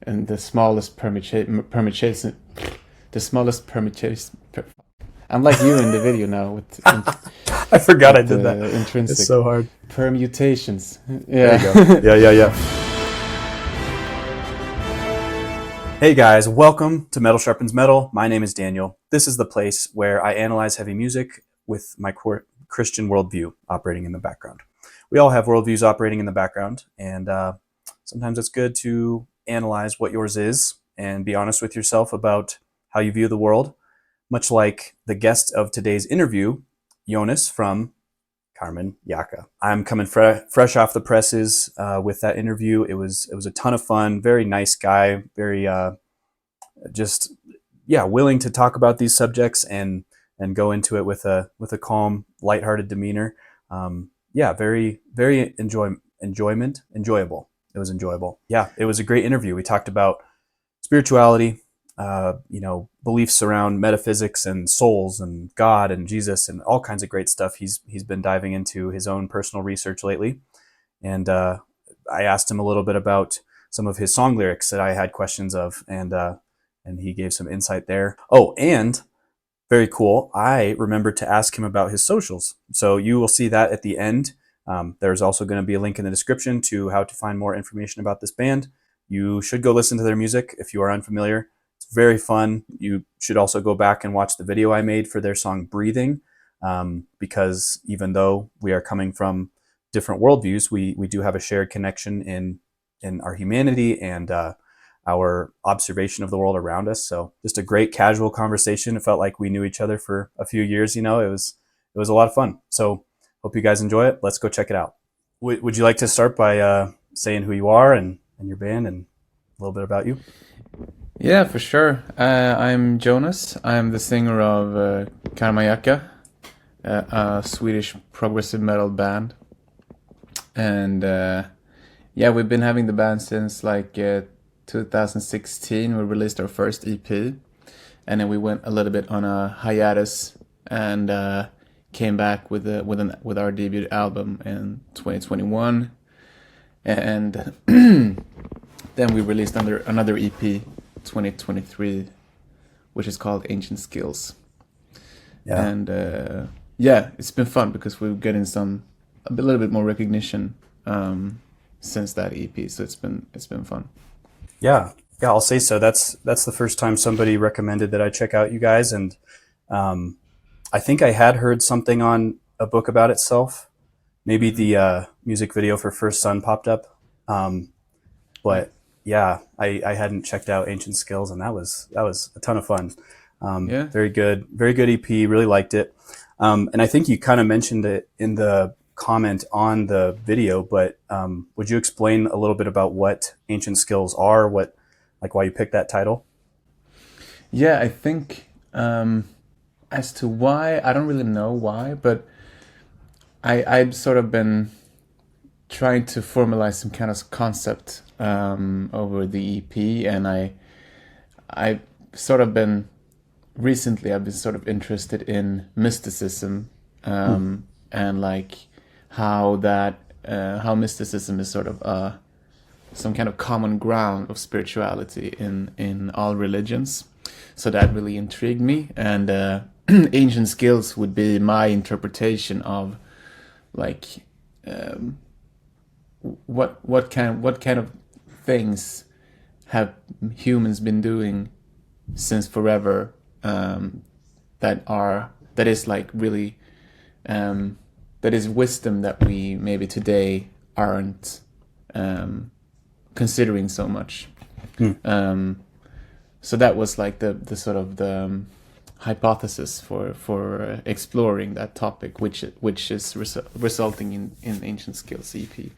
and the smallest permutation, the smallest permutation. I'm like you in the video now with I forgot I with did that. the It's intrinsic so hard. permutations. There you Yeah. go. Yeah. Hey guys, welcome to Metal Sharpens Metal. My name is Daniel. This is the place where I analyze heavy music with my Christian worldview operating in the background. We all have worldviews operating in the background, and sometimes it's good to analyze what yours is and be honest with yourself about how you view the world, much like the guest of today's interview, Jonas from Karmanjakah. I'm coming fresh off the presses with that interview. It was a ton of fun. Very nice guy. Very willing to talk about these subjects and go into it with a calm, lighthearted demeanor. Very enjoyable. It was enjoyable. Yeah, it was a great interview. We talked about spirituality, beliefs around metaphysics and souls and God and Jesus and all kinds of great stuff. He's been diving into his own personal research lately, and I asked him a little bit about some of his song lyrics that I had questions of, and he gave some insight there. Oh, and very cool, I remembered to ask him about his socials. So you will see that at the end. There's also going to be a link in the description to how to find more information about this band. You should go listen to their music if you are unfamiliar. It's very fun. You should also go back and watch the video I made for their song Breathing, because even though we are coming from different worldviews, we do have a shared connection in our humanity and our observation of the world around us. So just a great casual conversation. It felt like we knew each other for a few years. It was a lot of fun. So hope you guys enjoy it. Let's go check it out. Would you like to start by saying who you are and your band and a little bit about you? Yeah, for sure. I'm Jonas. I'm the singer of Karmanjakah, a Swedish progressive metal band. And we've been having the band since 2016. We released our first EP, and then we went a little bit on a hiatus and came back with our debut album in 2021. And then we released another EP 2023, which is called Ancient Skills. Yeah. And it's been fun because we're getting a little bit more recognition since that EP. So it's been fun. Yeah, I'll say so. That's the first time somebody recommended that I check out you guys, and I think I had heard something on a book about itself. Maybe the music video for First Son popped up, but yeah, I hadn't checked out Ancient Skills, and that was a ton of fun. Very good EP. Really liked it, and I think you kind of mentioned it in the comment on the video, but would you explain a little bit about what Ancient Skills are, why you picked that title? Yeah, I think as to why, I don't really know why, but I've sort of been trying to formalize some kind of concept over the EP, and I've sort of been recently I've been sort of interested in mysticism and how mysticism is sort of some kind of common ground of spirituality in all religions. So that really intrigued me, and Ancient Skills would be my interpretation of what kind of things have humans been doing since forever that is wisdom that we maybe today aren't considering so much. So that was the sort of the hypothesis for exploring that topic, which is resulting in Ancient Skills EP.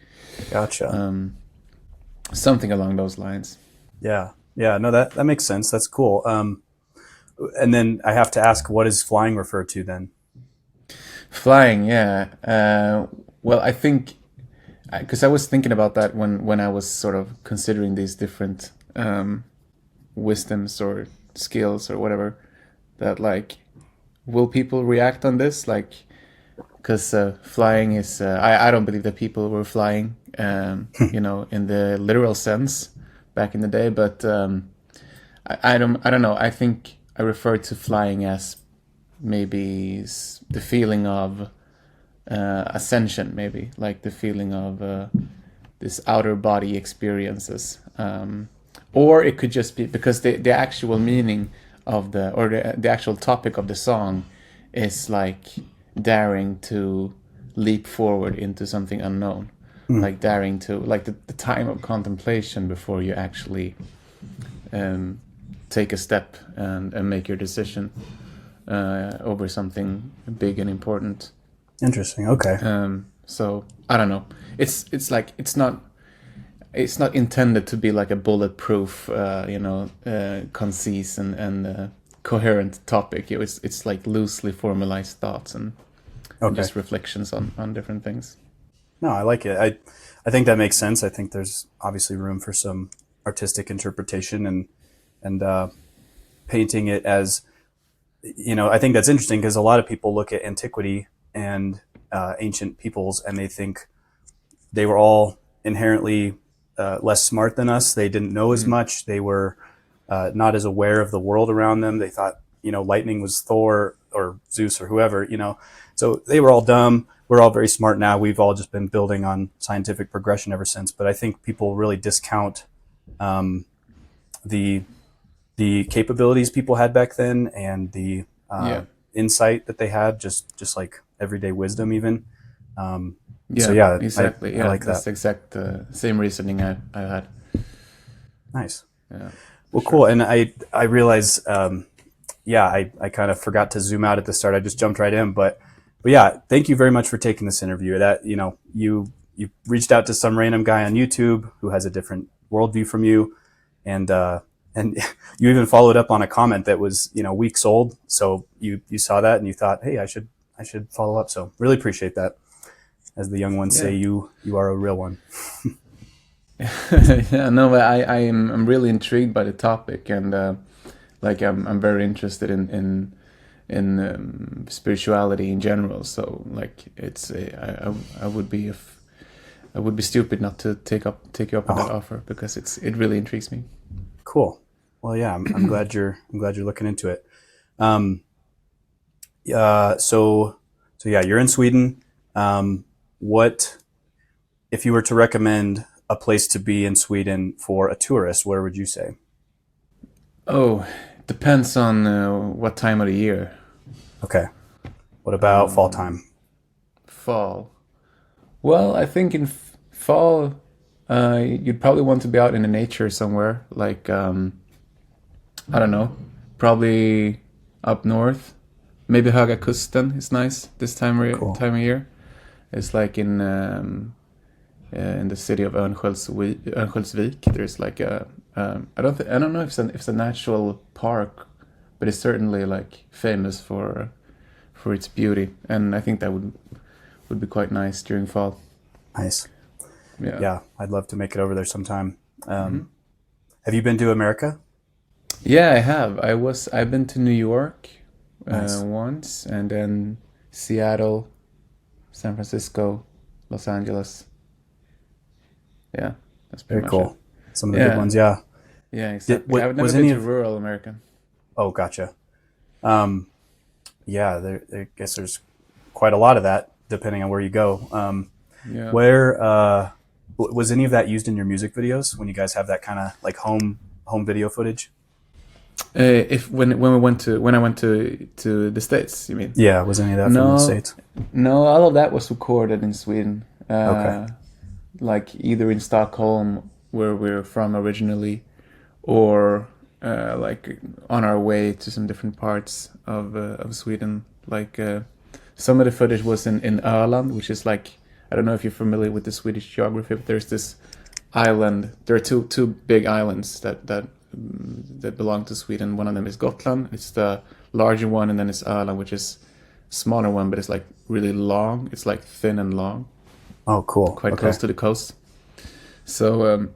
Gotcha. Something along those lines. Yeah. No, that makes sense. That's cool. And then I have to ask, what does flying refer to then? Flying, yeah. Well, I think because I was thinking about that when I was sort of considering these different wisdoms or skills or whatever, that will people react on this? Because flying is I don't believe that people were flying in the literal sense, back in the day, but I don't know. I think I refer to flying as maybe the feeling of ascension, maybe like the feeling of this outer body experiences, or it could just be because the actual meaning of the actual topic of the song is like daring to leap forward into something unknown, like daring to like the time of contemplation before you actually take a step and make your decision over something big and important. Interesting. Okay. So I don't know. It's like it's not intended to be like a bulletproof, concise and coherent topic. It's like loosely formalized thoughts and just reflections on different things. No, I like it. I think that makes sense. I think there's obviously room for some artistic interpretation and painting it as, I think that's interesting because a lot of people look at antiquity and ancient peoples and they think they were all inherently less smart than us. They didn't know as much. They were not as aware of the world around them. They thought, lightning was Thor or Zeus or whoever, So they were all dumb. We're all very smart now. We've all just been building on scientific progression ever since. But I think people really discount the capabilities people had back then and the insight that they had, just like everyday wisdom even. Exactly. I like that's that. Exact same reasoning I had. Nice. Yeah. Well, cool. And I realize, I kind of forgot to zoom out at the start. I just jumped right in, but yeah, thank you very much for taking this interview. That, you reached out to some random guy on YouTube who has a different worldview from you. And you even followed up on a comment that was, weeks old. So you saw that and you thought, hey, I should follow up. So really appreciate that. As the young ones say, you are a real one. Yeah, no, I'm really intrigued by the topic, and I'm very interested in spirituality in general. So like I would be stupid not to take you up on that offer because it really intrigues me. Cool. Well, yeah, I'm glad you're looking into it. So yeah, you're in Sweden. What if you were to recommend a place to be in Sweden for a tourist? Where would you say? Oh, depends on what time of the year. Okay. What about fall time? Fall. Well, I think in fall, you'd probably want to be out in the nature somewhere, like I don't know, probably up north. Maybe Höga Kusten is nice this time of year. It's like in the city of Örnsköldsvik. There's like I don't know if it's a natural park, but it's certainly like famous for its beauty, and I think that would be quite nice during fall. Nice. Yeah, I'd love to make it over there sometime. Have you been to America? Yeah, I have. I've been to New York Nice. once, and then Seattle, San Francisco, Los Angeles. Yeah, that's pretty Very much cool. it. Some of the good ones, yeah. Yeah, exactly. I've never was been any to of- rural America. Oh, gotcha. I guess there's quite a lot of that depending on where you go. Yeah. Where was any of that used in your music videos when you guys have that kind of like home video footage? When I went to the States, you mean? Yeah, was any of that from the States? No, all of that was recorded in Sweden. Okay. Like either in Stockholm, where we're from originally, or like on our way to some different parts of Sweden. Like some of the footage was in Öland, which is like, I don't know if you're familiar with the Swedish geography, but there's this island. There are two big islands that belong to Sweden. One of them is Gotland. It's the larger one, and then it's Öland, which is smaller one, but it's like really long. It's like thin and long. Oh, cool. Quite close to the coast. So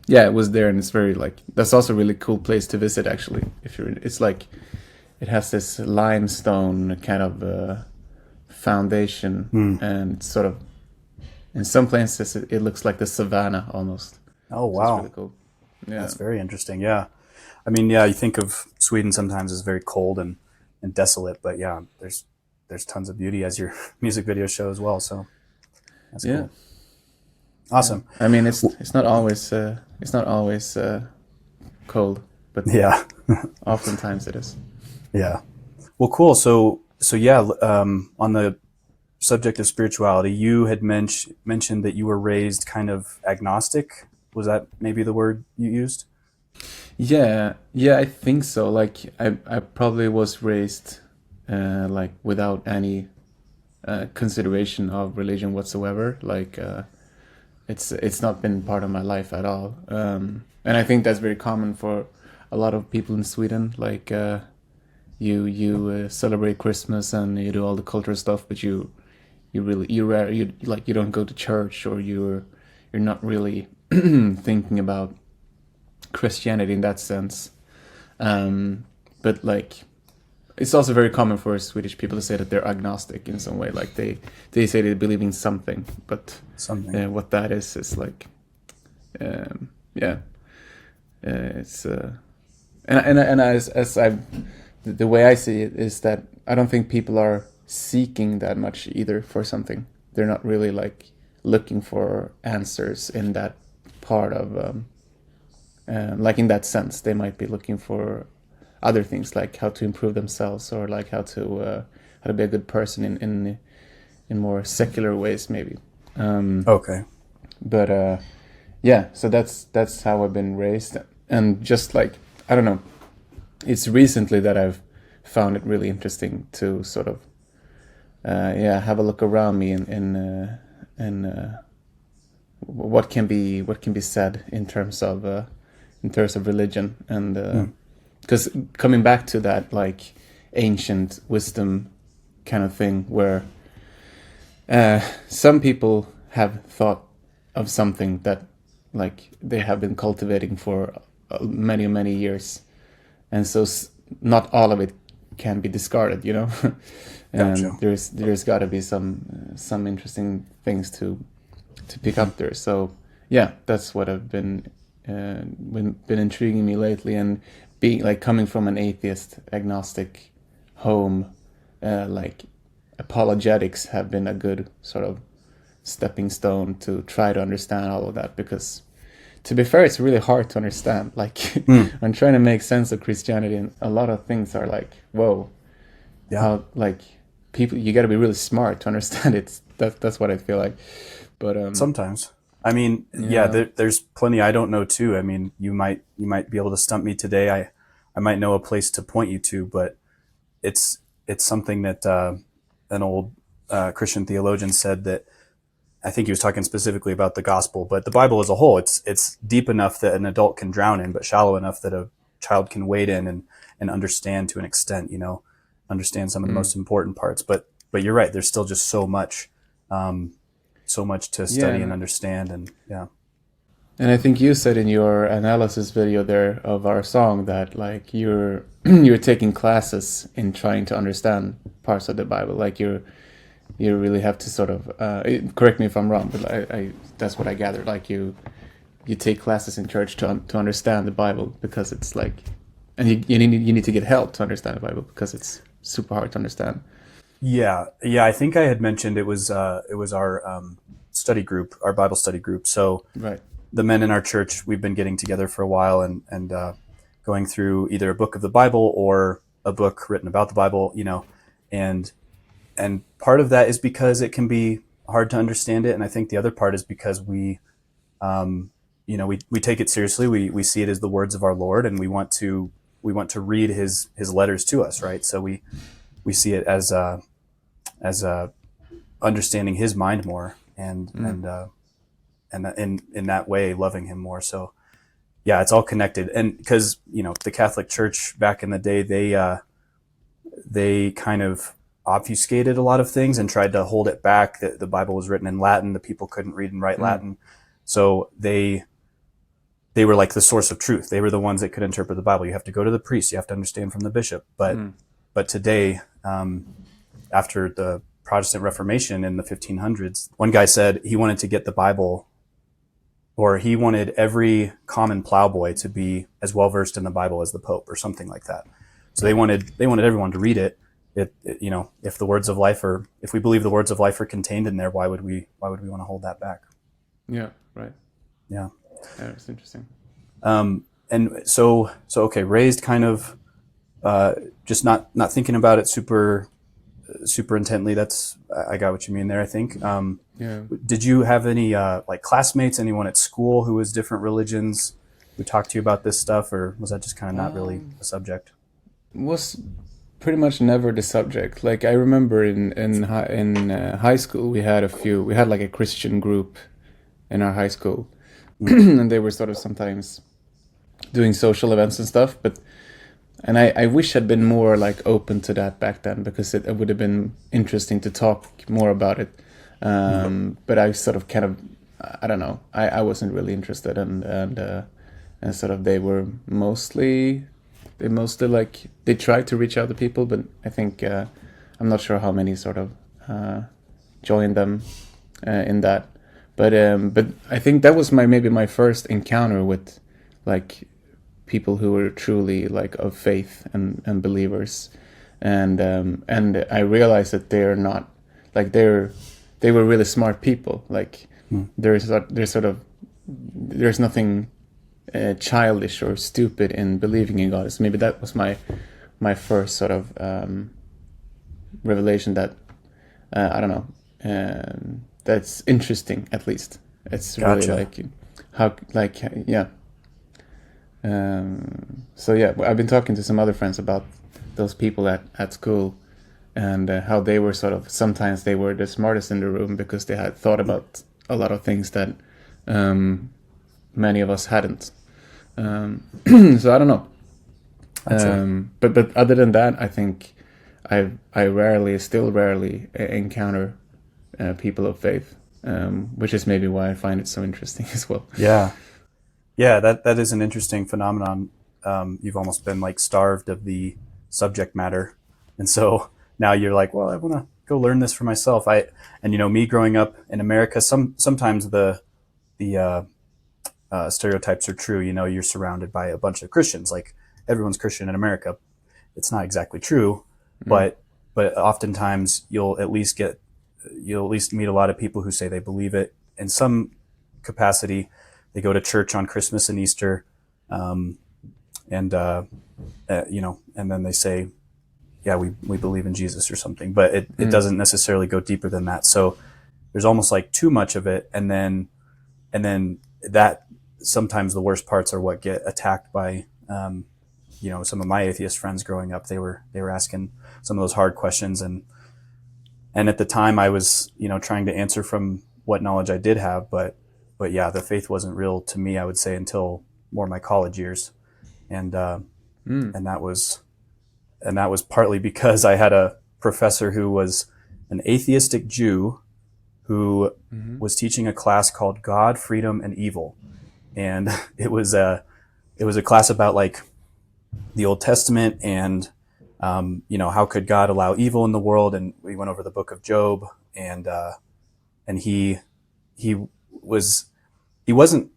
yeah, it was there, and it's very like, that's also a really cool place to visit actually. It's like, it has this limestone kind of foundation, and it's sort of, in some places it looks like the savannah almost. Oh, which is really wow. cool. Yeah, That's very interesting. Yeah. I mean, yeah, you think of Sweden sometimes as very cold and desolate, but yeah, there's tons of beauty as your music videos show as well. So that's yeah, cool. yeah. Awesome. I mean, W- it's not always cold, but Yeah. oftentimes it is. Yeah. Well, cool. So yeah, on the subject of spirituality, you had mentioned that you were raised kind of agnostic. Was that maybe the word you used? Yeah, yeah, I think so. Like I probably was raised like without any consideration of religion whatsoever. Like it's not been part of my life at all. And I think that's very common for a lot of people in Sweden. Like you celebrate Christmas and you do all the cultural stuff, but you don't go to church, or you're not really thinking about Christianity in that sense. But like it's also very common for Swedish people to say that they're agnostic in some way. Like they say they believe in something, but Something. what that is like, yeah, it's and as I, the way I see it is that I don't think people are seeking that much either for something. They're not really like looking for answers in that part of like in that sense. They might be looking for other things, like how to improve themselves, or like how to be a good person in more secular ways maybe. Okay. But yeah, so that's how I've been raised. And just like, I don't know, it's recently that I've found it really interesting to sort of yeah, have a look around me in what can be said in terms of religion. And Hmm. because coming back to that like ancient wisdom kind of thing, where some people have thought of something that like they have been cultivating for many years, and so not all of it can be discarded, you know. Gotcha. And there's got to be some interesting things to pick Hmm. up there. So yeah, that's what I've been intriguing me lately. And being like coming from an atheist agnostic home, like apologetics have been a good sort of stepping stone to try to understand all of that, because to be fair, it's really hard to understand. Like Hmm. I'm trying to make sense of Christianity, and a lot of things are like, whoa, Yeah. how like people, you got to be really smart to understand it. That's what I feel like. But Sometimes. I mean, yeah, yeah, there's plenty I don't know too. I mean, you might be able to stump me today. I might know a place to point you to, but it's something that an old Christian theologian said that I think he was talking specifically about the gospel, but the Bible as a whole, it's deep enough that an adult can drown in, but shallow enough that a child can wade in and understand to an extent, understand some of the mm, most important parts. But you're right. There's still just um, so much to yeah, study and understand. And yeah. and I think you said in your analysis video there of our song that like you're you're taking classes in trying to understand parts of the Bible. Like you really have to sort of correct me if I'm wrong, but I that's what I gathered. Like you take classes in church to understand the Bible, because it's like, and you need to get help to understand the Bible because it's super hard to understand. Yeah. I think I had mentioned it was our study group, our Bible study group. So Right. the men in our church, we've been getting together for a while and going through either a book of the Bible or a book written about the Bible, and and part of that is because it can be hard to understand it, and I think the other part is because um, we take it seriously. We see it as the words of our Lord, and we want to read his letters to us, right? So we see it as understanding his mind more, Mm. and in that way loving him more. So yeah, it's all connected. And because the Catholic Church back in the day, they kind of obfuscated a lot of things and tried to hold it back. The Bible was written in Latin. The people couldn't read and write Mm. Latin, so they were like the source of truth. They were the ones that could interpret the Bible. You have to go to the priest. You have to understand from the bishop. Mm. But today, after the Protestant Reformation in the 1500s, one guy said he wanted to get the Bible or he wanted every common plowboy to be as well versed in the Bible as the Pope, or something like that. So they wanted everyone to read it. You know, if the words of life are, if we believe the words of life are contained in there, why would we want to hold that back? Yeah. Right. Yeah. Yeah, it's interesting. And so okay, raised kind of just not thinking about it super intently. I got what you mean there, I think. Yeah. Did you have any like classmates, anyone at school who was different religions who talked to you about this stuff, or was that just kind of not really a subject? Was pretty much never the subject. Like I remember high school, we had like a Christian group in our high school, and they were sort of sometimes doing social events and stuff. And I wish I'd been more like open to that back then, because it would have been interesting to talk more about it. But I sort of kind of, I don't know, I wasn't really interested, and sort of they mostly like, they tried to reach out to people, but I think I'm not sure how many sort of joined them in that. But I think that was maybe my first encounter with like people who were truly like of faith and believers, and I realized that they're not like they were really smart people. Like there's nothing childish or stupid in believing in God. So maybe that was my first sort of revelation that I don't know, that's interesting. At least it's really like how, like, yeah. So yeah, I've been talking to some other friends about those people at school, and how they were sort of, sometimes they were the smartest in the room because they had thought about a lot of things that many of us hadn't. So I don't know. But other than that, I think I still rarely encounter people of faith, which is maybe why I find it so interesting as well. Yeah, that is an interesting phenomenon. You've almost been like starved of the subject matter, and so now you're like, well, I want to go learn this for myself. And you know, me growing up in America, sometimes the stereotypes are true. You know, you're surrounded by a bunch of Christians, like everyone's Christian in America. It's not exactly true, but oftentimes you'll at least meet a lot of people who say they believe it in some capacity. They go to church on Christmas and Easter, and you know, and then they say, yeah, we believe in Jesus or something, but it doesn't necessarily go deeper than that. So there's almost like too much of it, and then that, sometimes the worst parts are what get attacked by, you know, some of my atheist friends growing up. They were asking some of those hard questions, and at the time I was, you know, trying to answer from what knowledge I did have, but yeah, the faith wasn't real to me, I would say, until more my college years, and that was partly because I had a professor who was an atheistic Jew who was teaching a class called God, Freedom, and Evil, and it was a class about like the Old Testament, and you know, how could God allow evil in the world, and we went over the book of Job, and he wasn't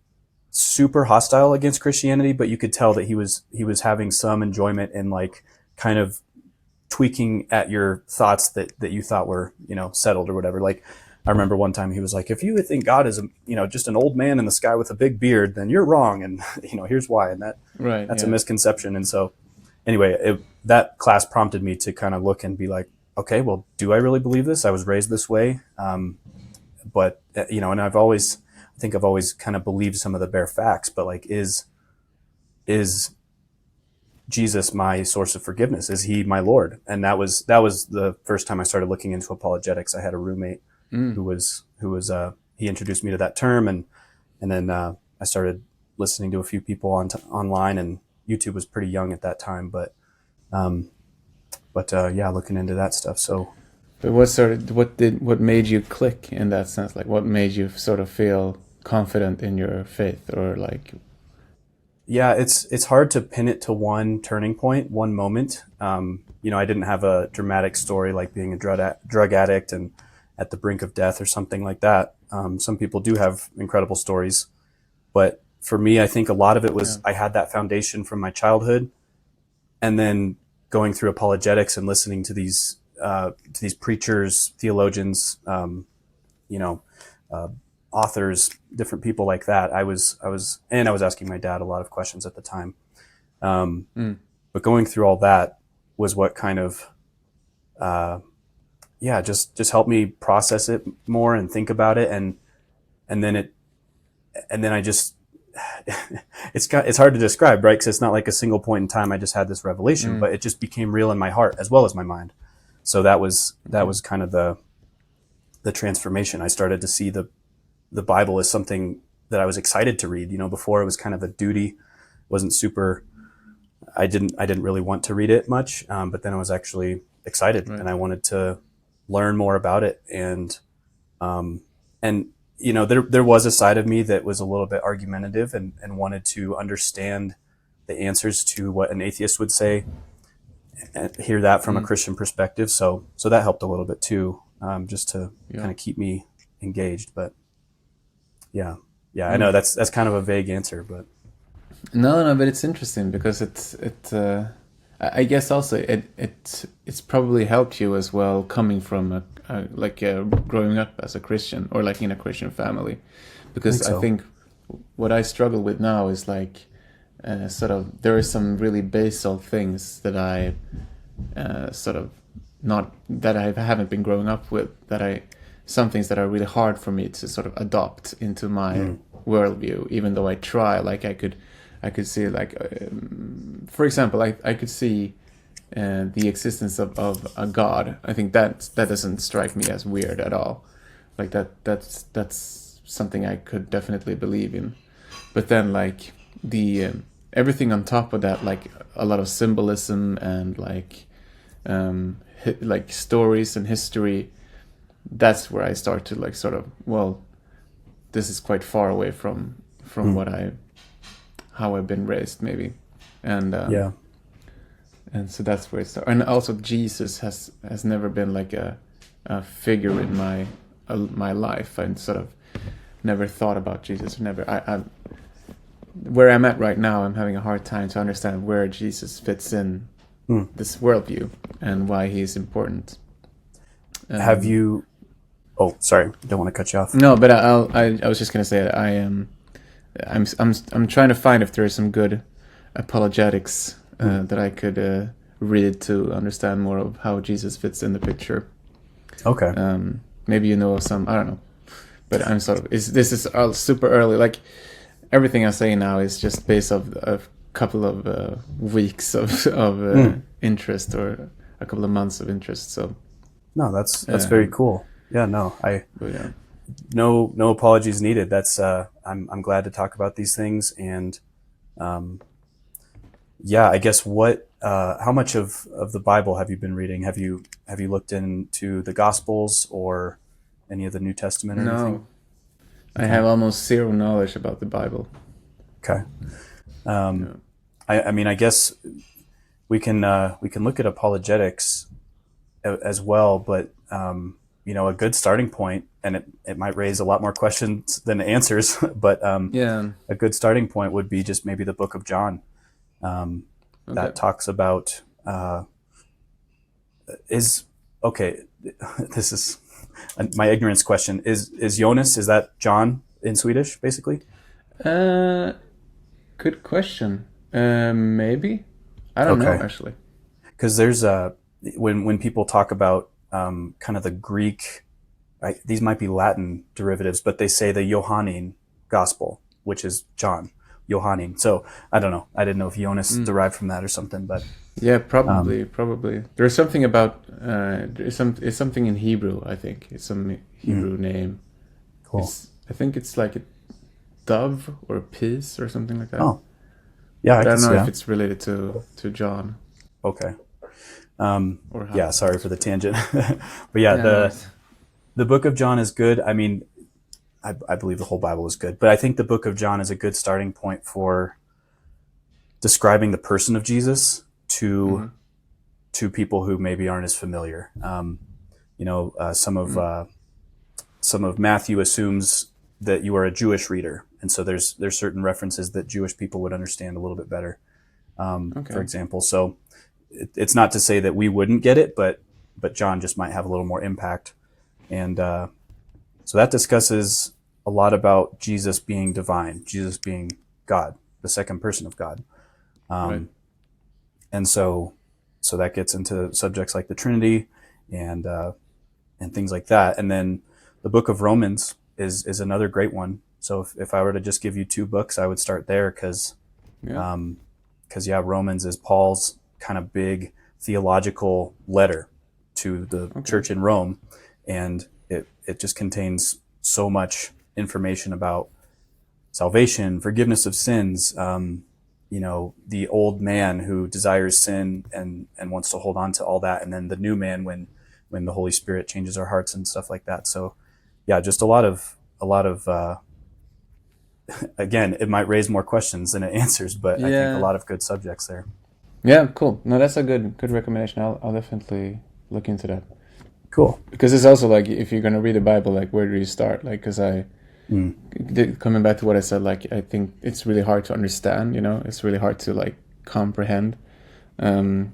super hostile against Christianity, but you could tell that he was having some enjoyment in like kind of tweaking at your thoughts that you thought were, you know, settled or whatever. Like I remember one time he was like, if you think God is, you know, just an old man in the sky with a big beard, then you're wrong, and you know, here's why, and that's a misconception. And so anyway, that class prompted me to kind of look and be like, okay, well, do I really believe this? I was raised this way, but you know, and I think I've always kind of believed some of the bare facts, but like, is Jesus my source of forgiveness? Is he my Lord? And that was the first time I started looking into apologetics. I had a roommate who was he introduced me to that term, and then I started listening to a few people online, and YouTube was pretty young at that time, but yeah, looking into that stuff. So, but what made you click in that sense? Like, what made you sort of feel confident in your faith, or like? Yeah, it's hard to pin it to one turning point, one moment. You know, I didn't have a dramatic story like being a drug addict and at the brink of death or something like that. Some people do have incredible stories, But for me, I think a lot of it Yeah. was I had that foundation from my childhood, and then going through apologetics and listening to these preachers, theologians, you know, uh, authors, different people like that. And I was asking my dad a lot of questions at the time. Um, Mm. but going through all that was what kind of, yeah, just helped me process it more and think about it, and then it, and then I just, it's hard to describe, right? Because it's not like a single point in time I just had this revelation, Mm. but it just became real in my heart as well as my mind. So that Okay. was kind of the transformation. I started to see the Bible as something that I was excited to read. You know, before it was kind of a duty, wasn't super. I didn't really want to read it much, but then I was actually excited Right. and I wanted to learn more about it. Um, and you know, there was a side of me that was a little bit argumentative and wanted to understand the answers to what an atheist would say and hear that from a Mm. Christian perspective. So that helped a little bit too, just to Yeah. kind of keep me engaged. But yeah, yeah, I know Mm. that's kind of a vague answer, but No, no, but it's interesting because it. I guess also it's probably helped you as well coming from growing up as a Christian or like in a Christian family, I think because I so. think what I struggle with now is like sort of there are some really basal things that I sort of not that I haven't been growing up with that I some things that are really hard for me to sort of adopt into my Mm. worldview, even though I try. Like I could see like for example, I could see the existence of a god. I think that doesn't strike me as weird at all. Like that's something I could definitely believe in. But then like the everything on top of that, like a lot of symbolism and like stories and history, that's where I start to like sort of, well, this is quite far away from Mm. what I how I've been raised maybe, and Yeah. so that's where it starts. And also Jesus has never been like a figure in my life. I sort of never thought about Jesus. Never. I where I'm at right now, I'm having a hard time to understand where Jesus fits in Mm. this worldview and why he's important. Have Um, you? Oh, sorry, don't want to cut you off. no, but I was just gonna say that I am I'm trying to find if there is some good apologetics Mm. that I could read to understand more of how Jesus fits in the picture. Okay. Maybe you know of some, I don't know, but I'm sort of this is all super early. Like everything I say now is just based off a couple of weeks of Mm. interest or a couple of months of interest. So, No, that's very um, cool. Yeah, no, but yeah, no apologies needed. That's I'm glad to talk about these things, and um, yeah, I guess what how much of the Bible have you been reading? Have you looked into the Gospels or any of the New Testament or anything? no, I Okay, have almost zero knowledge about the Bible. okay. Um, Yeah. I mean, I guess we can look at apologetics as well, but you know, a good starting point, and it might raise a lot more questions than answers, but Yeah. a good starting point would be just maybe the Book of John, um, Okay. that talks about is okay. This is my ignorance question. Is Jonas, is that John in Swedish, basically? Uh, Good question. Maybe. I don't know Okay, actually. because there's a when people talk about kind of the Greek, right, these might be Latin derivatives, but they say the Johannine gospel, which is John, Johannine. So I don't know. I didn't know if Jonas Mm. derived from that or something, but Yeah, um, probably. There's something about it's something in Hebrew. I think it's some mm, Hebrew name. cool. I think it's like a dove or a peace or something like that. Oh, yeah, I But I can don't know see if that. it's related to John Okay. or how Yeah, it sorry sounds. for the tangent, but yeah, Yeah, no worries. the Book of John is good. I mean, I believe the whole Bible is good, but I think the Book of John is a good starting point for describing the person of Jesus Mm-hmm. to people who maybe aren't as familiar. You know, some Mm. of Matthew assumes that you are a Jewish reader, and so there's certain references that Jewish people would understand a little bit better. Okay. For example, so it's not to say that we wouldn't get it, but John just might have a little more impact, and so that discusses a lot about Jesus being divine, Jesus being God, the second person of God. Right. And so that gets into subjects like the Trinity and things like that. And then the book of Romans is another great one. So if I were to just give you two books, I would start there because Romans is Paul's kind of big theological letter to the church in Rome, and it just contains so much information about salvation, forgiveness of sins, the old man who desires sin and wants to hold on to all that, and then the new man when the Holy Spirit changes our hearts and stuff like that. So yeah, just a lot of again, it might raise more questions than it answers, but I think a lot of good subjects there. Yeah, cool. No, that's a good recommendation. I'll definitely look into that. Cool. Because it's also like, if you're going to read the Bible, like, where do you start? Like, because coming back to what I said, like, I think it's really hard to understand, it's really hard to, like, comprehend. And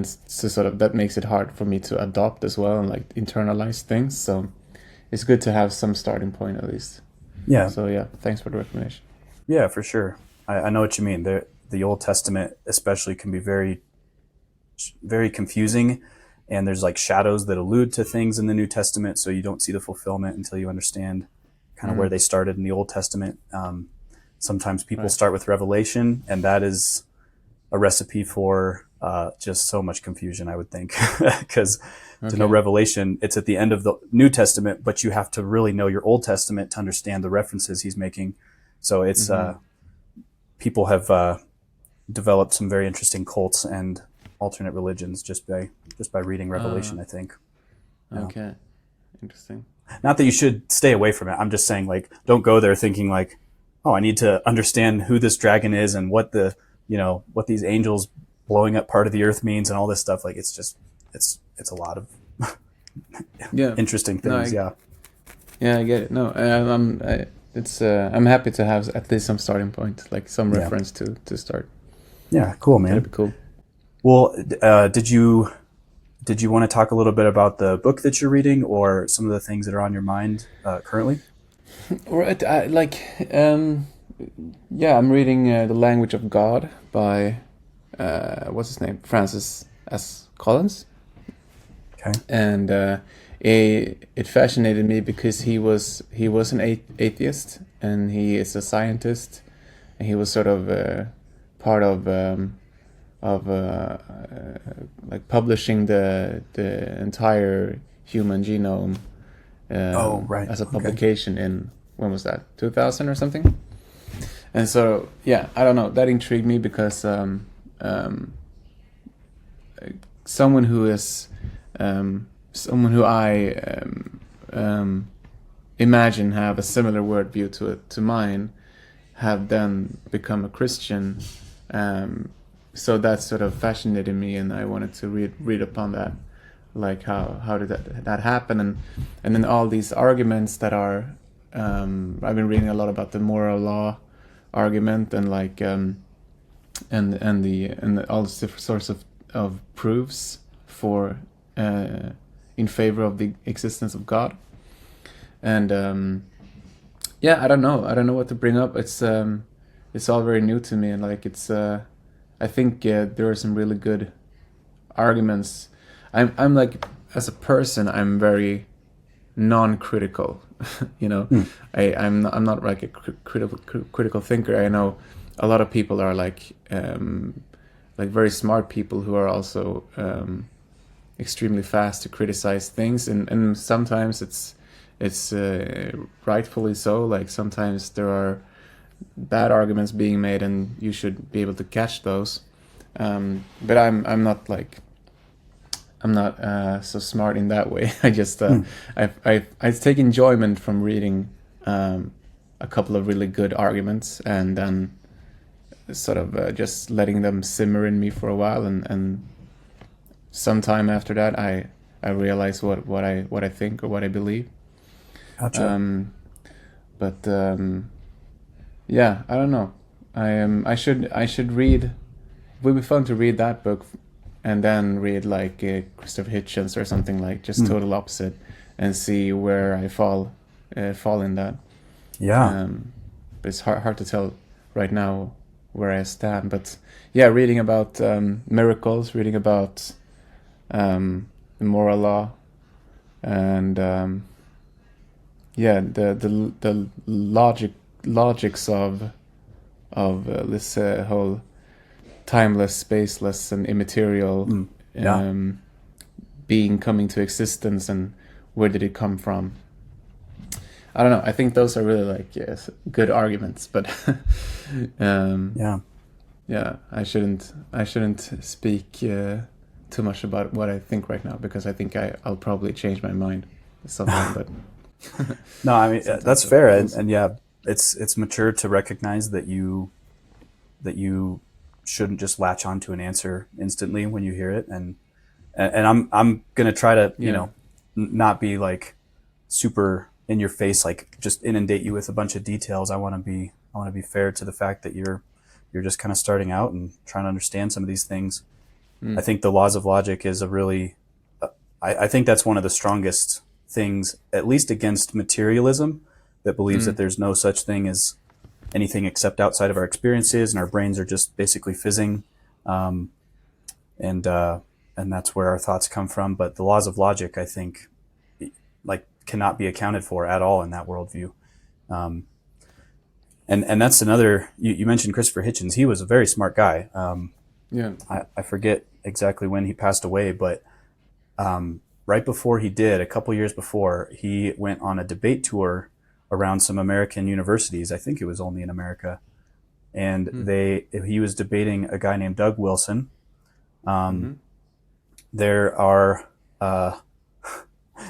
so sort of that makes it hard for me to adopt as well and, like, internalize things. So it's good to have some starting point at least. Yeah. So yeah, thanks for the recommendation. Yeah, for sure. I know what you mean. The Old Testament especially can be very, very confusing, and there's like shadows that allude to things in the New Testament, so you don't see the fulfillment until you understand kind of where they started in the Old Testament. Sometimes people start with Revelation, and that is a recipe for just so much confusion, I would think, because to know Revelation, it's at the end of the New Testament, but you have to really know your Old Testament to understand the references he's making. So it's people have developed some very interesting cults and alternate religions just by reading Revelation, I think. Okay, interesting. Not that you should stay away from it. I'm just saying, like, don't go there thinking like, oh, I need to understand who this dragon is and what what these angels blowing up part of the earth means and all this stuff. Like, it's a lot of interesting things. Yeah, I get it. No, I'm happy to have at least some starting point, like some reference to start. Yeah, cool, man. That'd be cool. Well, did you want to talk a little bit about the book that you're reading, or some of the things that are on your mind currently? Right, I'm reading The Language of God by what's his name, Francis S. Collins. Okay. And it fascinated me because he was an atheist, and he is a scientist, and he was sort of part of like publishing the entire human genome as a publication in, when was that, 2000 or something? And so I don't know, that intrigued me because someone who I imagine have a similar worldview to mine have then become a Christian. So that sort of fascinated me, and I wanted to read upon that, like how did that happen, and then all these arguments that are I've been reading a lot about the moral law argument, and like and all the different sorts of proofs for in favor of the existence of God. And I don't know what to bring up. It's all very new to me, and like it's I think there are some really good arguments. I'm like, as a person, I'm very non-critical. I'm not like a critical thinker. I know a lot of people are like very smart people who are also extremely fast to criticize things, and sometimes it's rightfully so. Like, sometimes there are bad arguments being made, and you should be able to catch those. But I'm not so smart in that way. I just I take enjoyment from reading a couple of really good arguments, and then sort of just letting them simmer in me for a while, and sometime after that I realize what I think or what I believe. Gotcha. But yeah, I don't know. I should read. It would be fun to read that book, and then read like Christopher Hitchens or something like just total opposite, and see where I fall in that. Yeah. But it's hard to tell right now where I stand. But yeah, reading about miracles, reading about the moral law, and yeah, the logics of this whole timeless, spaceless, and immaterial Yeah. being coming to existence, and where did it come from? I don't know. I think those are really like good arguments, but Yeah. yeah, I shouldn't speak too much about what I think right now, because I think I'll probably change my mind sometime. But No, I mean sometimes that's it fair, happens. and yeah, it's mature to recognize that you shouldn't just latch onto an answer instantly when you hear it, and I'm gonna try to Yeah. not be like super in your face, like just inundate you with a bunch of details. I want to be fair to the fact that you're just kind of starting out and trying to understand some of these things. I think the laws of logic is a really I think that's one of the strongest things, at least against materialism, that believes that there's no such thing as anything except outside of our experiences, and our brains are just basically fizzing, um, and uh, and that's where our thoughts come from. But the laws of logic, I think, like cannot be accounted for at all in that worldview. Um, and that's another. You mentioned Christopher Hitchens. He was a very smart guy. Yeah. I forget exactly when he passed away, but right before he did, a couple years before, he went on a debate tour around some American universities. I think it was only in America, and he was debating a guy named Doug Wilson. There are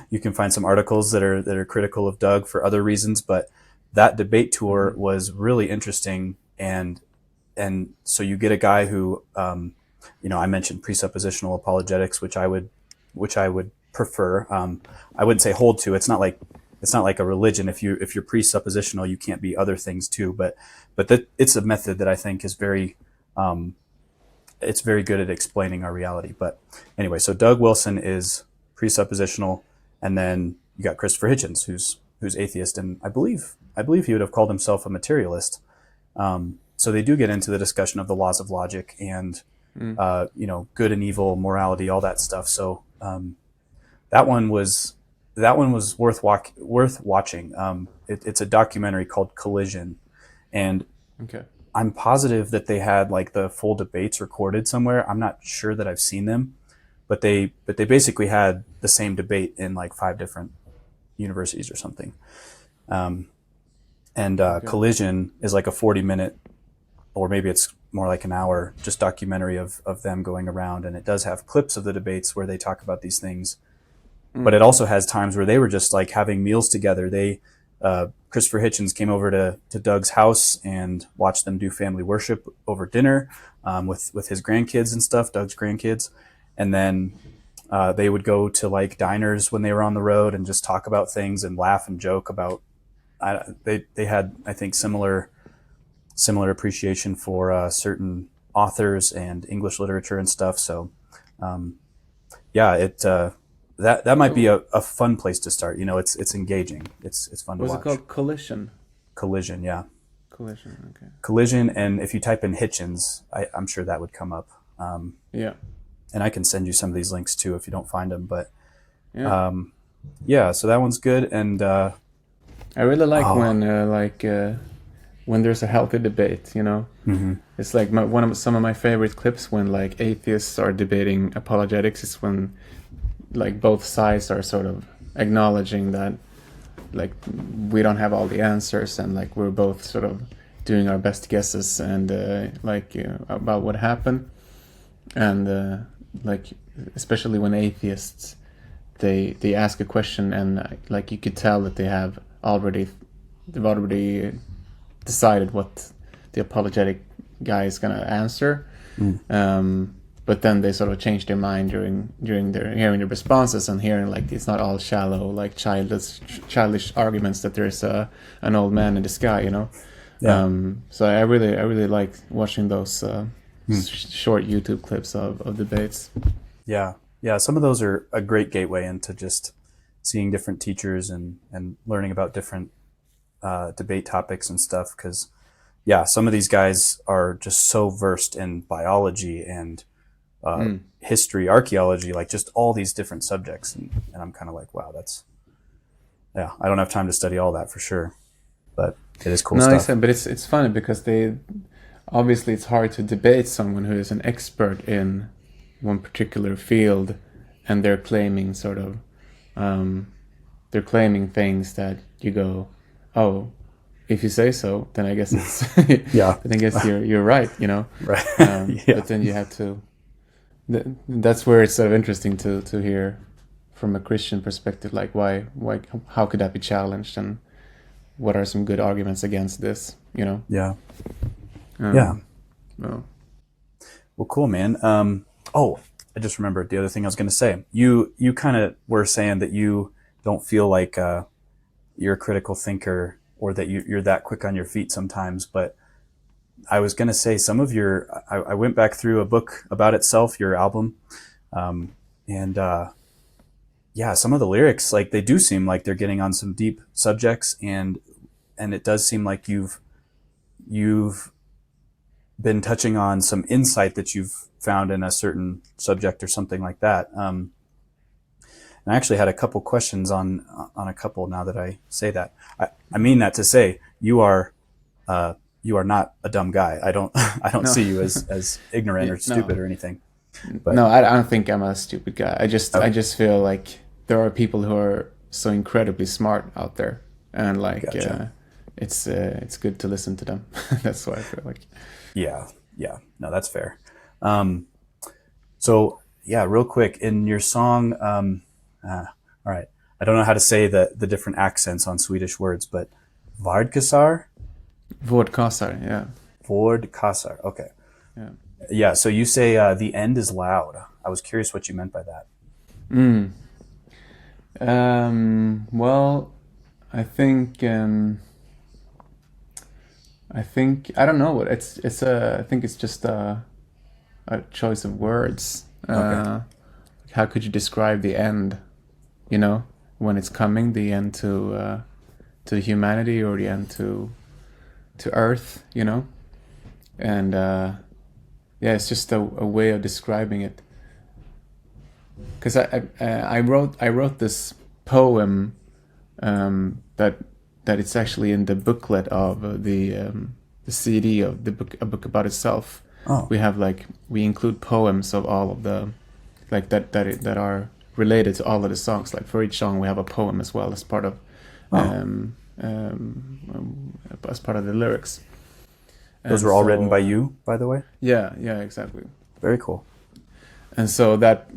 you can find some articles that are critical of Doug for other reasons, but that debate tour was really interesting, and so you get a guy who I mentioned presuppositional apologetics, which I would prefer. I wouldn't say hold to. It's not like a religion. If you're presuppositional, you can't be other things too. But it's a method that I think is it's very good at explaining our reality. But anyway, so Doug Wilson is presuppositional, and then you got Christopher Hitchens, who's atheist, and I believe he would have called himself a materialist. So they do get into the discussion of the laws of logic and good and evil, morality, all that stuff. So that one was worth watching. It's a documentary called Collision, and Okay. I'm positive that they had like the full debates recorded somewhere. I'm not sure that I've seen them, but they basically had the same debate in like 5 different universities or something. And Okay. Collision is like a 40-minute, or maybe it's more like an hour, just documentary of them going around, and it does have clips of the debates where they talk about these things. But it also has times where they were just like having meals together. Christopher Hitchens came over to Doug's house and watched them do family worship over dinner with his grandkids and stuff, Doug's grandkids. And then they would go to like diners when they were on the road and just talk about things and laugh and joke about. They had, I think, similar appreciation for certain authors and English literature and stuff. So that might be Cool. a fun place to start. It's engaging. It's fun to Was it watch. called Collision? Collision, yeah. Collision. Okay. Collision, and if you type in Hitchens, I'm sure that would come up. Yeah. And I can send you some of these links too if you don't find them. But Yeah. yeah, so that one's good. And I really like oh, when there's a healthy debate. It's like some of my favorite clips when like atheists are debating apologetics is when like both sides are sort of acknowledging that like we don't have all the answers, and like we're both sort of doing our best guesses and about what happened, and like especially when atheists they ask a question, and like you could tell that they've already decided what the apologetic guy is gonna answer. but then they sort of change their mind during their hearing the responses and hearing like it's not all shallow, like childish arguments that there's an old man in the sky, you know. Yeah. So I really like watching those short YouTube clips of debates. Yeah. Yeah. Some of those are a great gateway into just seeing different teachers and learning about different debate topics and stuff. Because, yeah, some of these guys are just so versed in biology and history, archaeology, like just all these different subjects. And I'm kind of like, wow, I don't have time to study all that for sure. But it is cool stuff. But it's funny because obviously it's hard to debate someone who is an expert in one particular field, and they're claiming things that you go, oh, if you say so, then I guess it's Yeah. then I guess you're right, you know. Right. But then you have to. That's where it's sort of interesting to hear from a Christian perspective, like why how could that be challenged, and what are some good arguments against this, you know? Yeah. Well, Well, cool, man. I just remembered the other thing I was going to say. You kind of were saying that you don't feel like you're a critical thinker, or that you're that quick on your feet sometimes. But I was going to say I went back through a book about itself, your album, and some of the lyrics, like, they do seem like they're getting on some deep subjects, and it does seem like you've been touching on some insight that you've found in a certain subject or something like that. And I actually had a couple questions on a couple, now that I say that. I mean that to say you are not a dumb guy. I don't No. see you as ignorant or stupid or anything. But no, I don't think I'm a stupid guy. I Okay. just feel like there are people who are so incredibly smart out there, and like Gotcha. it's good to listen to them. That's why I feel like. Yeah. No, that's fair. So yeah, real quick, in your song, all right, I don't know how to say the different accents on Swedish words, but Vardkasar? Vårdkassar, yeah. Vårdkasar, okay. Yeah. Yeah, so you say the end is loud. I was curious what you meant by that. Well, I think I don't know what it's. I think it's just a choice of words. Okay. How could you describe the end? You know, when it's coming, the end to humanity, or the end to Earth. You know, and it's just a way of describing it. Because I wrote this poem that it's actually in the booklet of the CD of the book, a book about itself. Oh. We include poems of all of the that are related to all of the songs. Like for each song, we have a poem as well as part of as part of the lyrics. Those were all written by you, by the way? Yeah, exactly. Very cool. And so that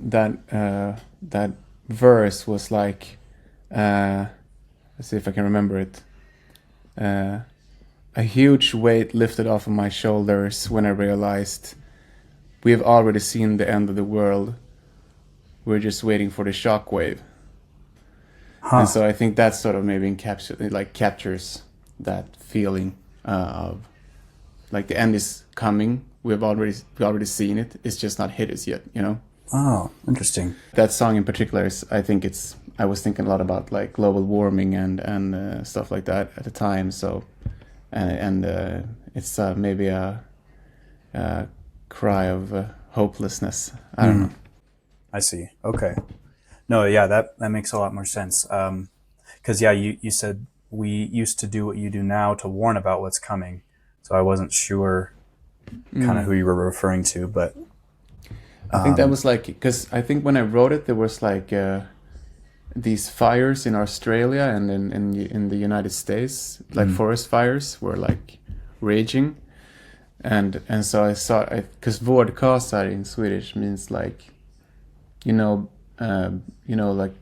verse was like, let's see if I can remember it. A huge weight lifted off of my shoulders when I realized we have already seen the end of the world. We're just waiting for the shockwave. Huh. And so I think that sort of maybe captures that feeling of like the end is coming. We've already seen it. It's just not hit us yet, you know. Oh, interesting. That song in particular is, I was thinking a lot about like global warming and stuff like that at the time. So, and it's maybe a cry of hopelessness. I don't know. I see. Okay. No, yeah, that makes a lot more sense. Because you said we used to do what you do now to warn about what's coming. So I wasn't sure kind of who you were referring to, but I think that was like, because I think when I wrote it, there was like these fires in Australia and in the United States, like forest fires were like raging, and so I saw, because vårdkasar in Swedish means like, like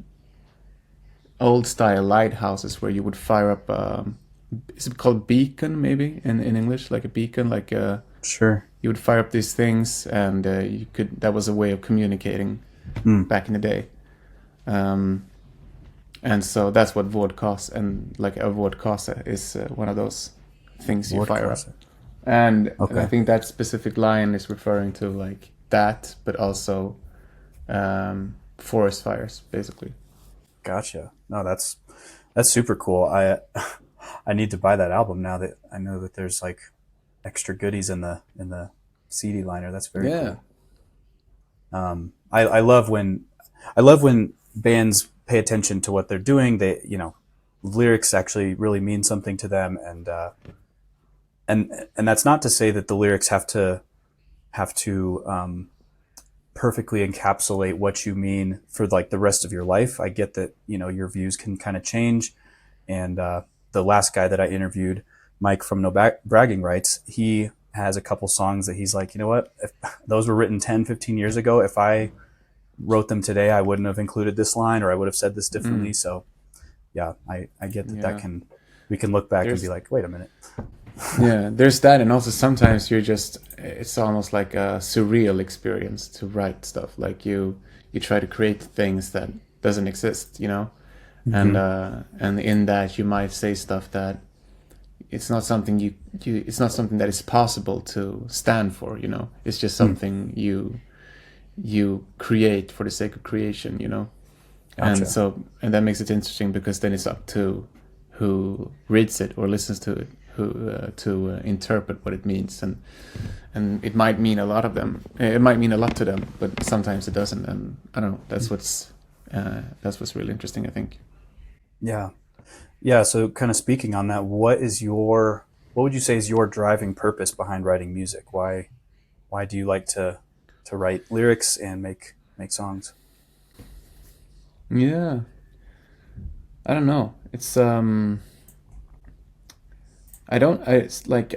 old style lighthouses where you would fire up. Is it called beacon maybe in English, like a beacon, like a sure. you would fire up these things, and that was a way of communicating back in the day. And so that's what vodkast, and like a vodkast is one of those things you fire up. And I think that specific line is referring to like that, but also forest fires, basically. Gotcha. No, that's super cool. I need to buy that album now that I know that there's like extra goodies in the CD liner. That's very cool. I love when bands pay attention to what they're doing. They, you know, lyrics actually really mean something to them, and that's not to say that the lyrics have to perfectly encapsulate what you mean for like the rest of your life. I get that, you know, your views can kind of change. And the last guy that I interviewed, Mike from No Bragging Rights, he has a couple songs that he's like, you know what, if those were written 10, 15 years ago, if I wrote them today, I wouldn't have included this line, or I would have said this differently. So yeah, I get that we can look back and be like, wait a minute. Yeah, there's that, and also sometimes it's almost like a surreal experience to write stuff. Like you try to create things that doesn't exist, you know, and in that you might say stuff that it's not something it's not something that is possible to stand for, you know. It's just something you create for the sake of creation, you know. Gotcha. And that makes it interesting, because then it's up to who reads it or listens to it to interpret what it means, and it might mean a lot of them. It might mean a lot to them, but sometimes it doesn't. And I don't know. That's what's really interesting, I think. Yeah. So kind of speaking on that, what would you say is your driving purpose behind writing music? Why do you like to write lyrics and make songs? Yeah, I don't know. It's it's like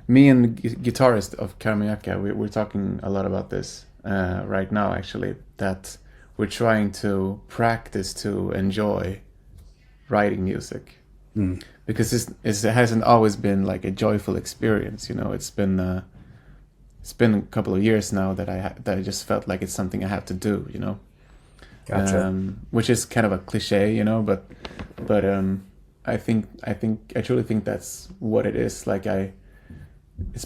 me and the guitarist of Karmanjakah, we're talking a lot about this right now, actually, that we're trying to practice to enjoy writing music, because it hasn't always been like a joyful experience, you know. It's been a couple of years now that I just felt like it's something I have to do, you know. Gotcha. Which is kind of a cliche, you know, but I truly think that's what it is. Like it's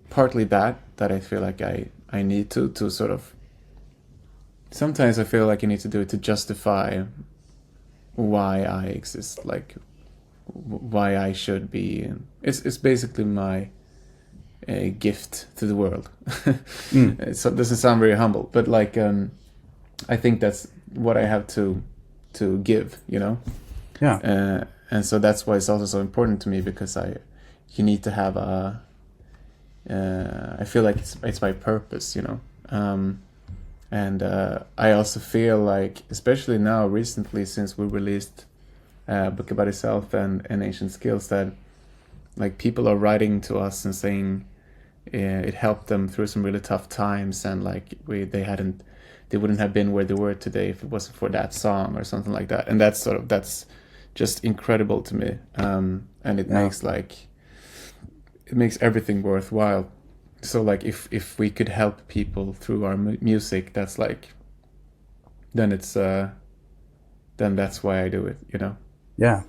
partly that I feel like I need to sort of. Sometimes I feel like I need to do it to justify why I exist, like why I should be. It's basically my gift to the world. So it doesn't sound very humble, but like I think that's what I have to give, you know. Yeah. And so that's why it's also so important to me, because you need to have I feel like it's my purpose, you know. And I also feel like, especially now recently, since we released a book about itself and ancient skills, that like people are writing to us and saying it helped them through some really tough times, and like they wouldn't have been where they were today if it wasn't for that song or something like that. And that's just incredible to me. And it makes everything worthwhile. So like if we could help people through our music, that's like, then that's why I do it, you know. Yeah.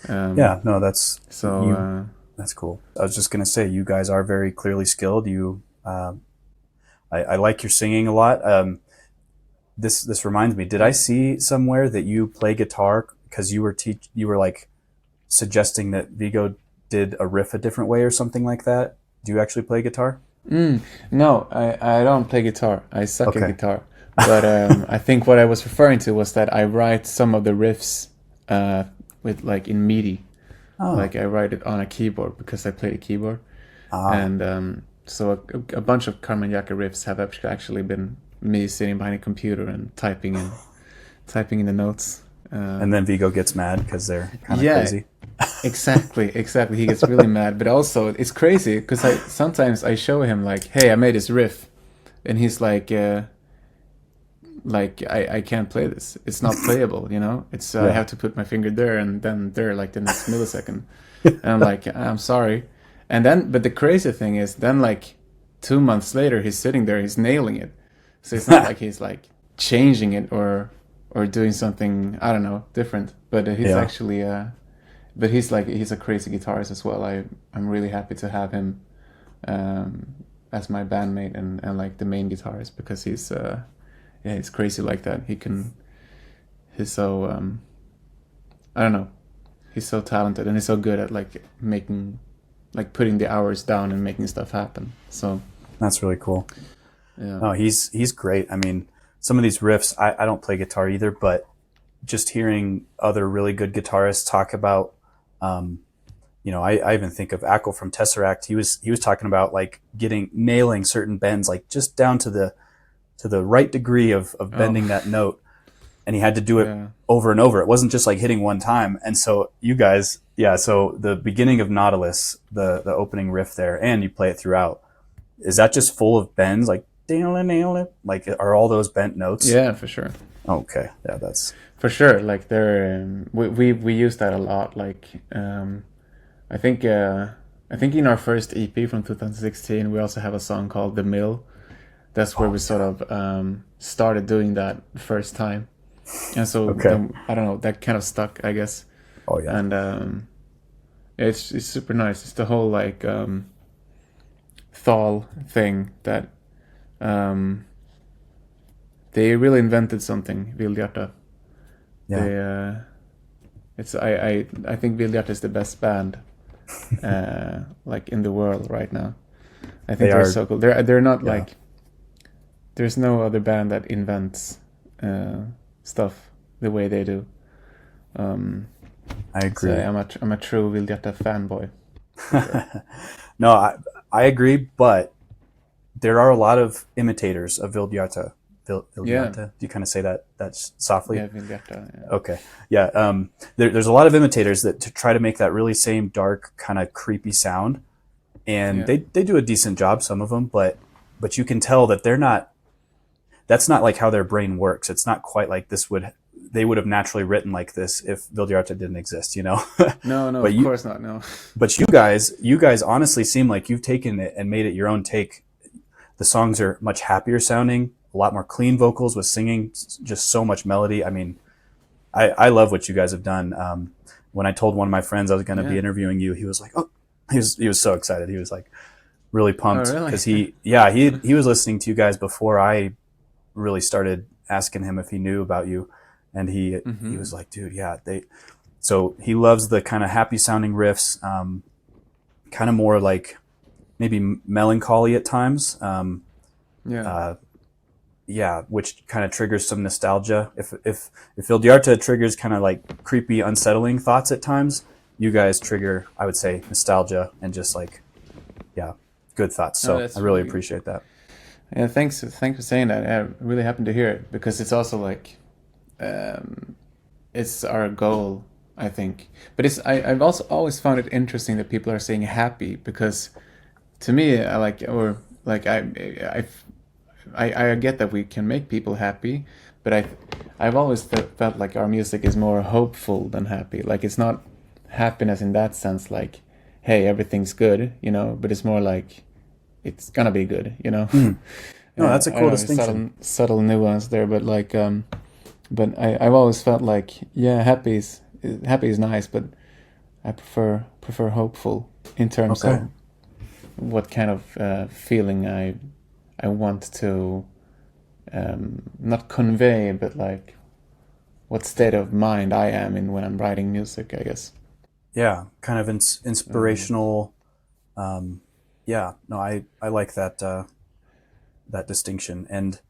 No, that's so that's cool. I was just gonna say, you guys are very clearly skilled. I like your singing a lot. This reminds me, did I see somewhere that you play guitar because you were like suggesting that Viggo did a riff a different way or something like that? Do you actually play guitar? No, I don't play guitar. I suck at guitar. But I think what I was referring to was that I write some of the riffs with like in MIDI. Like I write it on a keyboard because I play the keyboard. And so a bunch of Karmanjakah riffs have actually been me sitting behind a computer and typing in the notes. And then Viggo gets mad because they're kind of crazy. Exactly. He gets really mad, but also it's crazy because sometimes I show him like, "Hey, I made this riff," and he's like, I can't play this. It's not playable, you know. It's I have to put my finger there and then there, like the next millisecond." And I'm like, "I'm sorry." And then, but the crazy thing is, then like 2 months later he's sitting there, he's nailing it. So it's not like he's like changing it or doing something, I don't know, different. But he's Yeah. actually but he's a crazy guitarist as well. I'm really happy to have him um, as my bandmate and like the main guitarist, because yeah, he's crazy like that. He's so I don't know, he's so talented and he's so good at like making, like putting the hours down and making stuff happen. So That's really cool. yeah, No, he's great. I mean, some of these riffs, I don't play guitar either, but just hearing other really good guitarists talk about, um, I even think of Ackle from Tesseract. He was talking about like nailing certain bends, like just down to the right degree of bending oh that note, and he had to do it yeah, over and over. It wasn't just like hitting one time. And so you guys, yeah. So the beginning of Nautilus, the opening riff there, and you play it throughout. Is that just full of bends, like like are all those bent notes? yeah, for sure. Okay, yeah, that's For sure, like there, we use that a lot. Like, I think, I think in our first EP from 2016, we also have a song called "The Mill." That's where oh we sort yeah. of started doing that first time, and so Okay. then I don't know, that kind of stuck, I guess. Oh yeah. And it's super nice. It's the whole like thall thing that um, they really invented something. Vildhjarta. Yeah. They it's I think Vildhjarta is the best band like in the world right now. I think They they're are. so cool. They're not Yeah. like, there's no other band that invents stuff the way they do. Um, I so agree. I'm a true Vildhjarta fanboy for sure. No, I agree, but there are a lot of imitators of Vildhjarta. Yeah, Vildhjarta. Do you kind of say that softly? yeah, Vildhjarta. Yeah, Okay. Yeah. There's a lot of imitators that to try to make that really same dark, kind of creepy sound, and yeah, they do a decent job, some of them, but you can tell that they're not. That's not like how their brain works. It's not quite like this would. They would have naturally written like this if Vildhjarta didn't exist, you know. no, no, but of you, course not. No, but you guys honestly seem like you've taken it and made it your own take. The songs are much happier sounding, a lot more clean vocals with singing, just so much melody. I mean, I love what you guys have done. When I told one of my friends I was going to be yeah. interviewing you, he was like, "Oh," he was so excited. He was like really Oh pumped really? because he was listening to you guys before I really started asking him if he knew about you, and he Mm-hmm. was like, "Dude, yeah, they." So he loves the kind of happy sounding riffs, kind of more like maybe melancholy at times. Yeah. Uh, yeah, which kind of triggers some nostalgia. If Ildiarta triggers kind of like creepy, unsettling thoughts at times, you guys trigger, I would say, nostalgia and just like, yeah, good thoughts. Oh, So I that's really really good. appreciate that. Yeah, thanks for saying that. I'm really happy to hear it, because it's also like, um, it's our goal, I think. But I've also always found it interesting that people are saying happy, because to me, I like, or like I get that we can make people happy, but I've always felt like our music is more hopeful than happy. Like it's not happiness in that sense, like, hey, everything's good, but it's more like it's gonna be good. Mm. No, that's a I don't cool know, distinction. subtle nuance there, but like, but I've always felt like, yeah, happy is nice, but I prefer hopeful in terms Okay. of what kind of feeling I want to not convey, but like what state of mind I am in when I'm writing music, I guess. Yeah, kind of Um, inspirational. Um, yeah, no, I like that distinction. And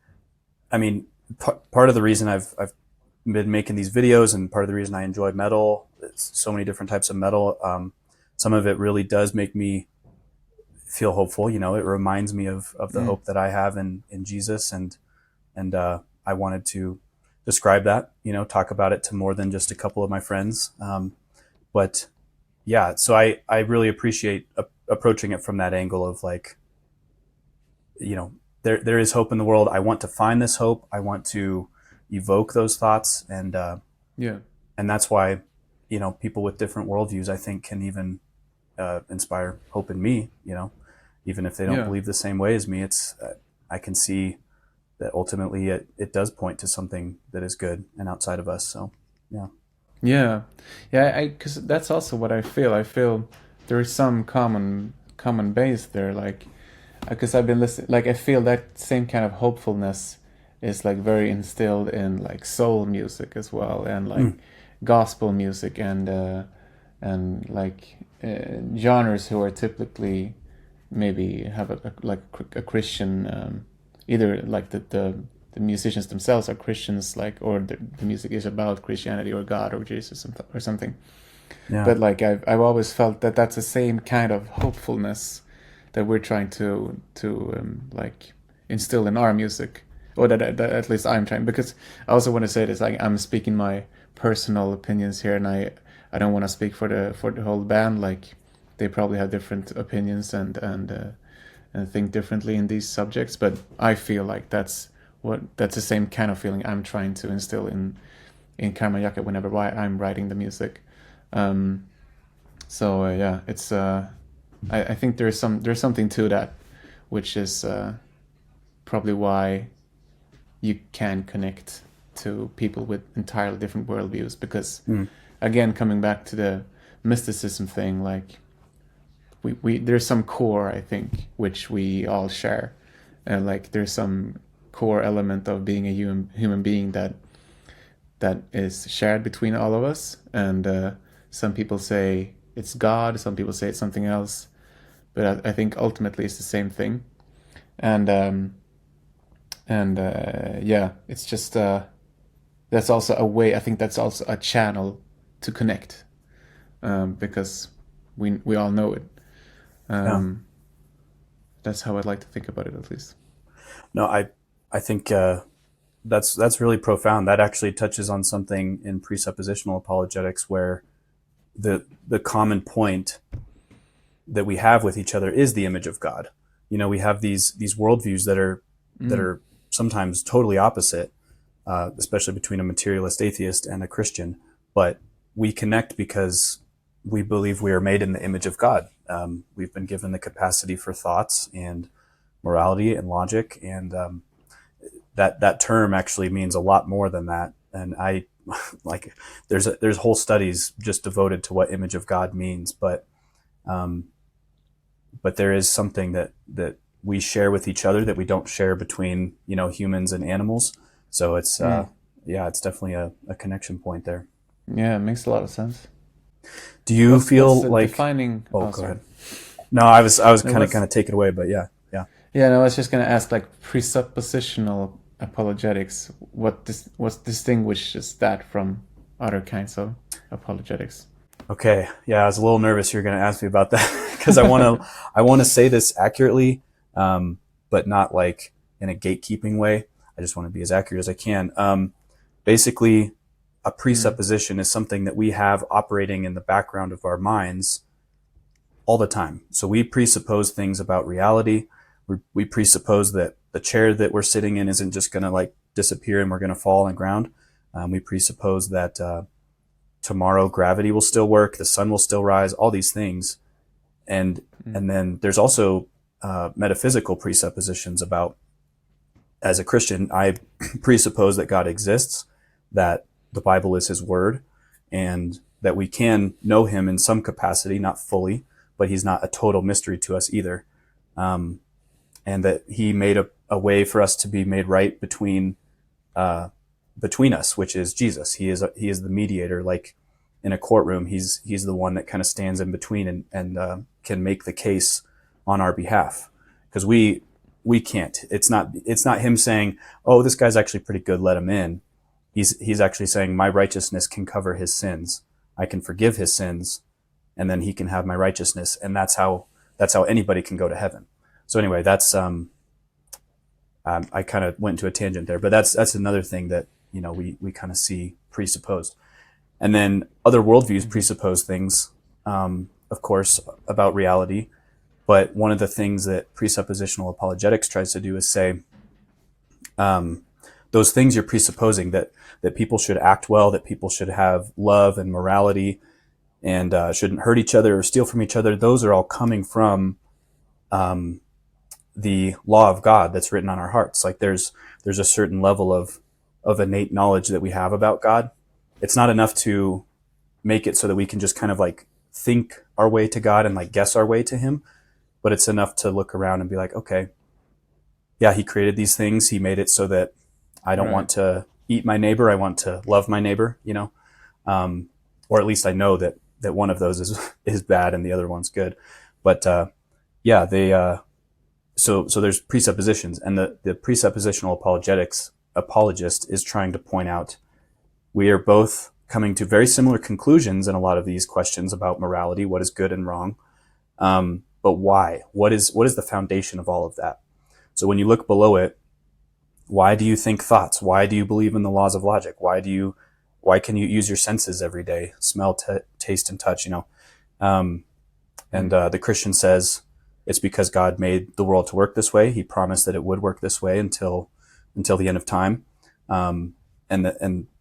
I mean, part of the reason I've been making these videos, and part of the reason I enjoy metal, it's so many different types of metal. Some of it really does make me feel hopeful. It reminds me of the mm, hope that I have in Jesus, and I wanted to describe that. Talk about it to more than just a couple of my friends. But yeah, so I really appreciate approaching it from that angle of like, there is hope in the world. I want to find this hope. I want to evoke those thoughts, yeah, and that's why people with different worldviews, I think, can even inspire hope in me. even if they don't believe the same way as me. It's I can see that ultimately it does point to something that is good and outside of us. So, yeah. Yeah. Because that's also what I feel. I feel there is some common base there. Like, because I've been listening. Like, I feel that same kind of hopefulness is like very instilled in like soul music as well, and like gospel music, and like genres who are typically maybe have a Christian, either like the musicians themselves are Christians, like, or the music is about Christianity or God or Jesus or something. Yeah. But like I've always felt that that's the same kind of hopefulness that we're trying to like instill in our music, or that at least I'm trying. Because I also want to say this, like, I'm speaking my personal opinions here, and I don't want to speak for the whole band. Like, they probably have different opinions and think differently in these subjects, but I feel like that's the same kind of feeling I'm trying to instill in Karmanjakah whenever I'm writing the music. Yeah, it's I think there's something to that, which is probably why you can connect to people with entirely different worldviews, because again, coming back to the mysticism thing, like we there's some core, I think, which we all share, and like there's some core element of being a human being that is shared between all of us. And some people say it's God, some people say it's something else, but I think ultimately it's the same thing. And yeah, it's just that's also a way. I think that's also a channel to connect, because we all know it. That's how I'd like to think about it, at least. No, I think that's really profound. That actually touches on something in presuppositional apologetics, where the common point that we have with each other is the image of God. We have these worldviews that are sometimes totally opposite, especially between a materialist atheist and a Christian. But we connect because we believe we are made in the image of God. We've been given the capacity for thoughts and morality and logic, and that term actually means a lot more than that. And I like there's whole studies just devoted to what image of God means, but there is something that we share with each other that we don't share between humans and animals. So it's it's definitely a connection point there. Yeah, it makes a lot of sense. Do you feel like defining? Oh, go ahead. No, I was kind of take it away, but yeah. Yeah, no, I was just going to ask, like, presuppositional apologetics. What distinguishes that from other kinds of apologetics? Okay, yeah, I was a little nervous you were going to ask me about that because I want to say this accurately, but not like in a gatekeeping way. I just want to be as accurate as I can. Basically, a presupposition is something that we have operating in the background of our minds all the time. So we presuppose things about reality. We presuppose that the chair that we're sitting in isn't just going to like disappear and we're going to fall on the ground. We presuppose that tomorrow gravity will still work, the sun will still rise, all these things. And then there's also metaphysical presuppositions about, as a Christian, I presuppose that God exists, that the Bible is his word, and that we can know him in some capacity, not fully, but he's not a total mystery to us either. And that he made a way for us to be made right between us, which is Jesus. He is the mediator. Like in a courtroom, he's the one that kind of stands in between and can make the case on our behalf, because we can't. It's not him saying, "Oh, this guy's actually pretty good, let him in." He's actually saying, "My righteousness can cover his sins. I can forgive his sins, and then he can have my righteousness." And that's how anybody can go to heaven. So anyway, that's I kind of went into a tangent there, but that's another thing that we kind of see presupposed. And then other worldviews presuppose things, of course, about reality. But one of the things that presuppositional apologetics tries to do is say, those things you're presupposing, that people should act well, that people should have love and morality, and shouldn't hurt each other or steal from each other, those are all coming from the law of God that's written on our hearts. Like there's a certain level of innate knowledge that we have about God. It's not enough to make it so that we can just kind of like think our way to God and like guess our way to him, but it's enough to look around and be like, okay, yeah, he created these things. He made it so that I don't want to eat my neighbor. I want to love my neighbor, you know? Or at least I know that one of those is bad and the other one's good. But, yeah, so there's presuppositions, and the presuppositional apologist is trying to point out we are both coming to very similar conclusions in a lot of these questions about morality, what is good and wrong. But why? What is the foundation of all of that? So when you look below it, why do you think thoughts? Why do you believe in the laws of logic? Why can you use your senses every day? Smell, taste, and touch, you know? And the Christian says it's because God made the world to work this way. He promised that it would work this way until the end of time. And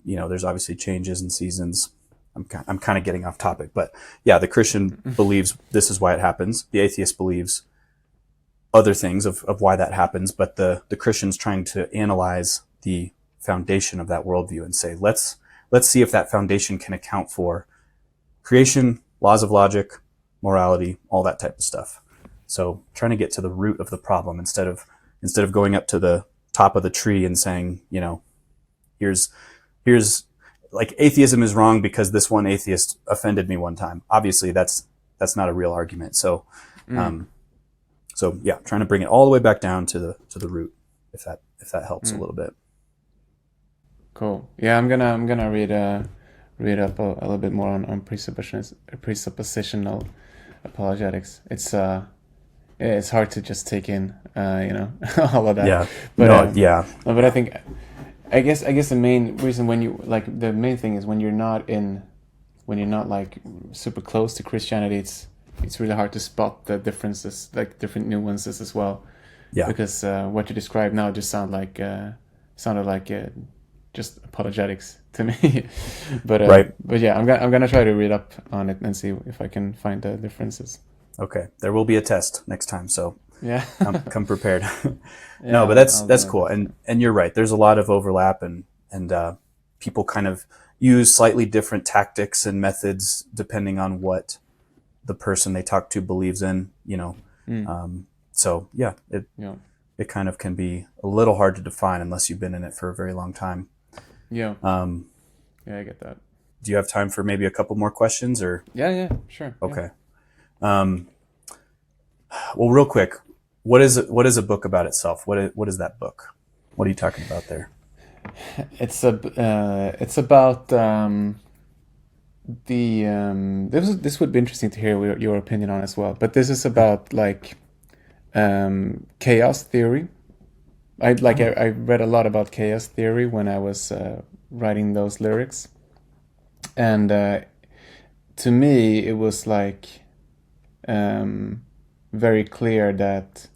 you know, there's obviously changes and seasons. I'm kind of getting off topic, but yeah, the Christian believes this is why it happens. The atheist believes other things of why that happens, but the Christian's trying to analyze the foundation of that worldview and say, let's see if that foundation can account for creation, laws of logic, morality, all that type of stuff. So trying to get to the root of the problem instead of going up to the top of the tree and saying, you know, here's like atheism is wrong because this one atheist offended me one time. Obviously that's not a real argument. So, so yeah, trying to bring it all the way back down to the root, if that helps a little bit. Cool. Yeah, I'm gonna read up a little bit more on presuppositional apologetics. It's hard to just take in, you know, all of that. Yeah. But yeah. But I guess the main reason the main thing is when you're not like super close to Christianity, it's really hard to spot the differences, like different nuances as well. Yeah. Because what you described now just sounded like just apologetics to me. But right. But yeah, I'm gonna try to read up on it and see if I can find the differences. Okay, there will be a test next time, so yeah, come prepared. Yeah, no, but that's cool, and you're right. There's a lot of overlap, and people kind of use slightly different tactics and methods depending on what the person they talk to believes in. You know, so yeah, it kind of can be a little hard to define unless you've been in it for a very long time. Yeah. Yeah, I get that. Do you have time for maybe a couple more questions, or? Yeah, sure. Okay. Yeah. Well, real quick, what is a book about itself? What is that book? What are you talking about there? It's about this would be interesting to hear your opinion on as well. But this is about like chaos theory. I read a lot about chaos theory when I was writing those lyrics, and to me it was like very clear that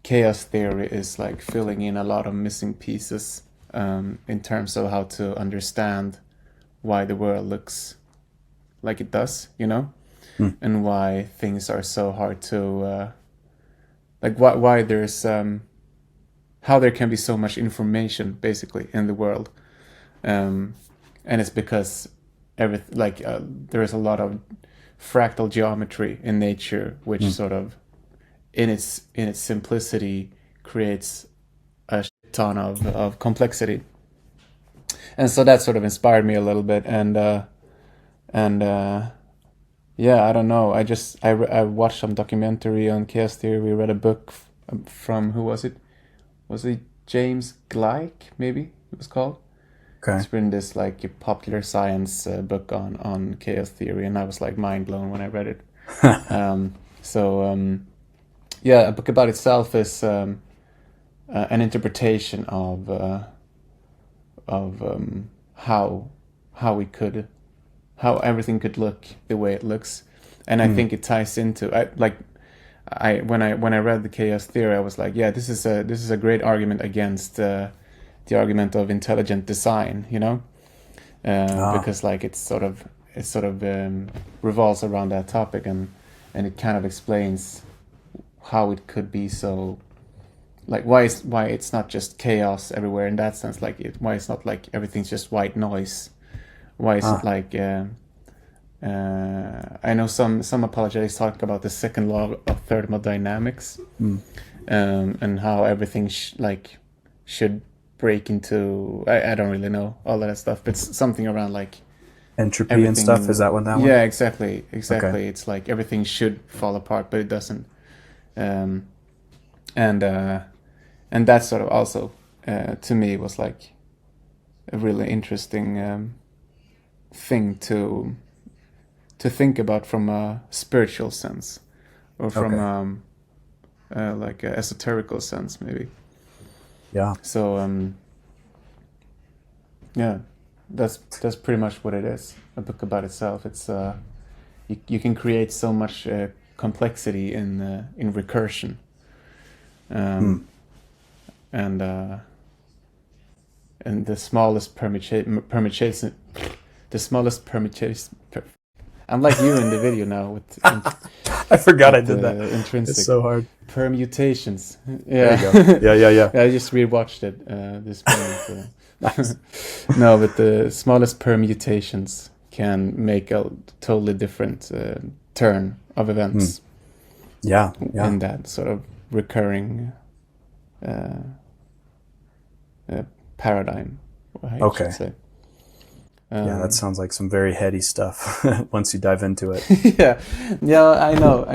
chaos theory is like filling in a lot of missing pieces in terms of how to understand why the world looks like it does, you know, and why things are so hard to like why there's how there can be so much information basically in the world, and it's because there is a lot of fractal geometry in nature, which sort of in its simplicity creates a ton of complexity. And so that sort of inspired me a little bit, and yeah, I don't know. I watched some documentary on chaos theory. We read a book from, who was it? Was it James Gleick? Maybe it was called. Okay. It's written this like popular science book on chaos theory, and I was like mind blown when I read it. Yeah, a book about itself is an interpretation of how everything could look the way it looks, and I think it ties into when I read the chaos theory, I was like, yeah, this is a great argument against the argument of intelligent design, you know, because like it sort of revolves around that topic, and it kind of explains how it could be so, like why it's not just chaos everywhere in that sense, like why it's not like everything's just white noise, why is it Ah, like I know some apologetics talk about the second law of thermodynamics, mm. and how everything should break into, I don't really know all of that stuff, but it's something around like Entropy and stuff. Is everything. that that one? Yeah, exactly, Okay. exactly. It's like everything should fall apart, but it doesn't. Um, and and that sort of also to me was like a really interesting thing to think about from a spiritual sense, or from Okay. like a esoterical sense maybe. Yeah. So yeah, that's pretty much what it is. A book about itself. It's you can create so much complexity in recursion, Mm. um, and the smallest permutation, the smallest permutation. I'm like you in the video now I forgot I with did that. the It's intrinsic so hard. permutations. There you Yeah. go. Yeah, yeah, yeah. I just rewatched it this morning. Nice. No, but the smallest permutations can make a totally different turn of Mm. events Yeah, yeah. in that sort of recurring uh, uh, paradigm, I should Okay. say. Yeah, that sounds like some very heady stuff once you dive into it. Yeah, yeah, I know.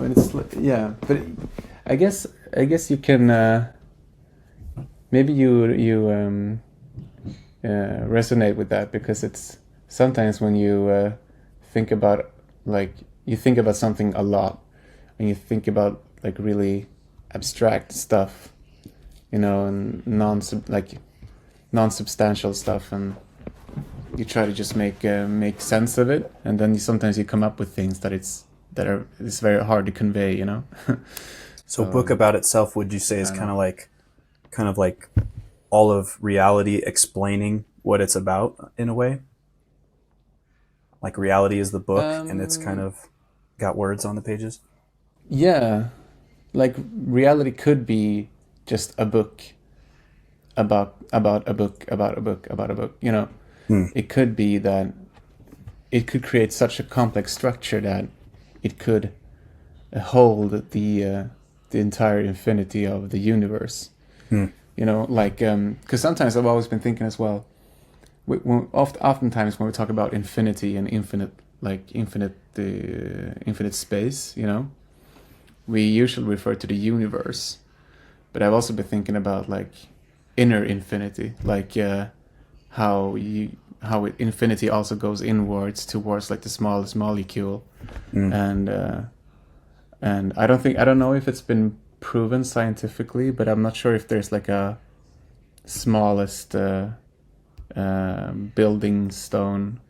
And it's yeah, but I guess you can maybe you resonate with that, because it's sometimes when you think about, like, you think about something a lot, and you think about like really abstract stuff, and non-substantial stuff, and you try to just make sense of it, and then sometimes you come up with things it's very hard to convey. So, So book about itself, would you say, I is don't know. kind of like all of reality explaining what it's about in a way? Like reality is the book, and it's kind Um, of got words on the pages. yeah, like reality could be just a book about a book about a book about a book. Hmm. It could be that it could create such a complex structure that it could hold the entire infinity of the universe. Hmm. Like, because sometimes I've always been thinking as well. Oftentimes when we talk about infinity and infinite, like infinite space, we usually refer to the universe. But I've also been thinking about like inner infinity, like infinity also goes inwards towards like the smallest molecule, Hmm. and I don't know if it's been proven scientifically, but I'm not sure if there's like a smallest building stone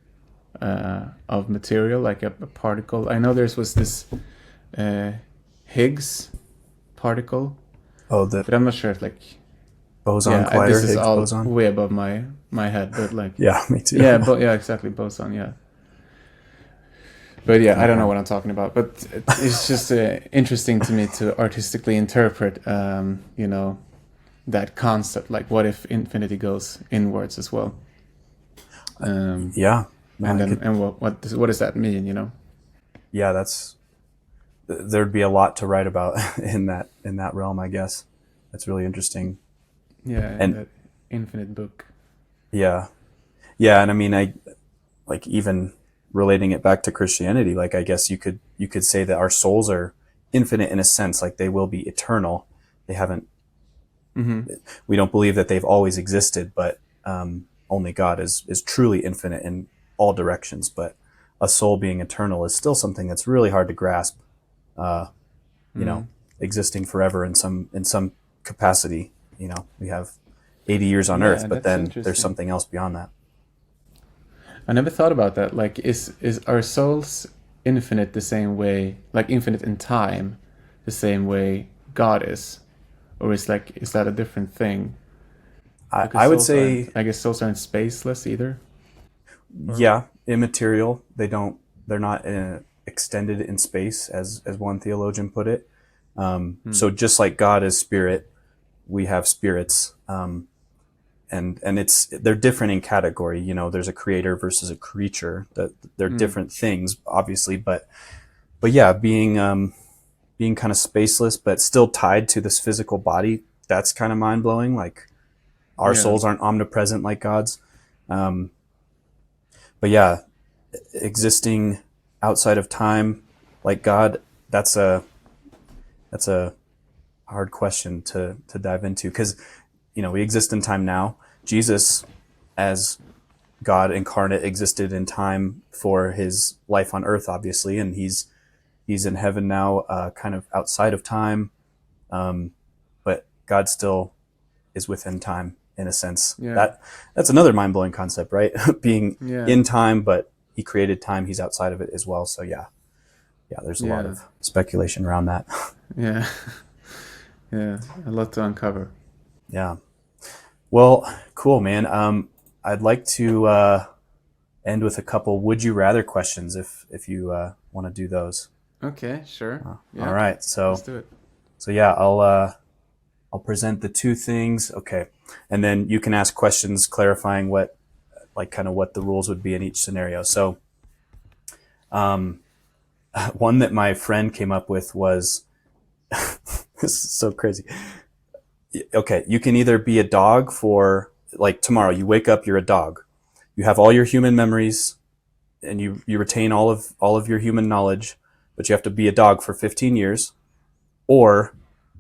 of material, like a particle. I know was this uh, Higgs particle, Oh, the but I'm not sure if like, boson yeah, collider, this is Higgs all boson. way above my head, but like, Yeah, me too. yeah, but yeah, exactly, boson, yeah. But yeah, I don't know Okay. what I'm talking about. But it's just interesting to me to artistically interpret, that concept. Like, what if infinity goes inwards as well? Um, Yeah. No, and I then, could. and what does that mean? Yeah, there'd be a lot to write about in that realm, I guess. That's really interesting. Yeah, in And that infinite book. yeah, yeah, and I mean, I like even relating it back to Christianity. Like, I guess you could say that our souls are infinite in a sense, like they will be eternal. They haven't. Mm-hmm. We don't believe that they've always existed, but only God is truly infinite in all directions. But a soul being eternal is still something that's really hard to grasp. Uh, you Mm-hmm. know, existing forever in some capacity. We have 80 years on Earth, Yeah, but that's then there's interesting. something else beyond that. I never thought about that. Like, is our souls infinite the same way, like infinite in time, the same way God is, or is that a different thing? Because I would say, I guess souls aren't spaceless either. Or yeah, immaterial. They're not extended in space, as one theologian put it. So just like God is spirit, we have spirits, and they're different in category. You know, there's a creator versus a creature. That they're different things, obviously, but yeah, being kind of spaceless, but still tied to this physical body. That's kind of mind blowing. Like our souls aren't omnipresent like God's. But yeah, existing outside of time like God, that's a hard question to dive into, because we exist in time now. Jesus, as God incarnate, existed in time for his life on earth, obviously, and he's in heaven now, kind of outside of time, but God still is within time in a sense. That's another mind-blowing concept, right? Being in time, but he created time, he's outside of it as well. So yeah, there's a lot of speculation around that. Yeah. Yeah, a lot to uncover. Yeah. Well, cool, man. I'd like to end with a couple would you rather questions if you want to do those. Okay, sure. All right. So let's do it. So yeah, I'll present the two things. Okay. And then you can ask questions clarifying what the rules would be in each scenario. So one that my friend came up with was this is so crazy. Okay, you can either be a dog for, like, tomorrow you wake up, you're a dog. You have all your human memories and you retain all of your human knowledge, but you have to be a dog for 15 years. Or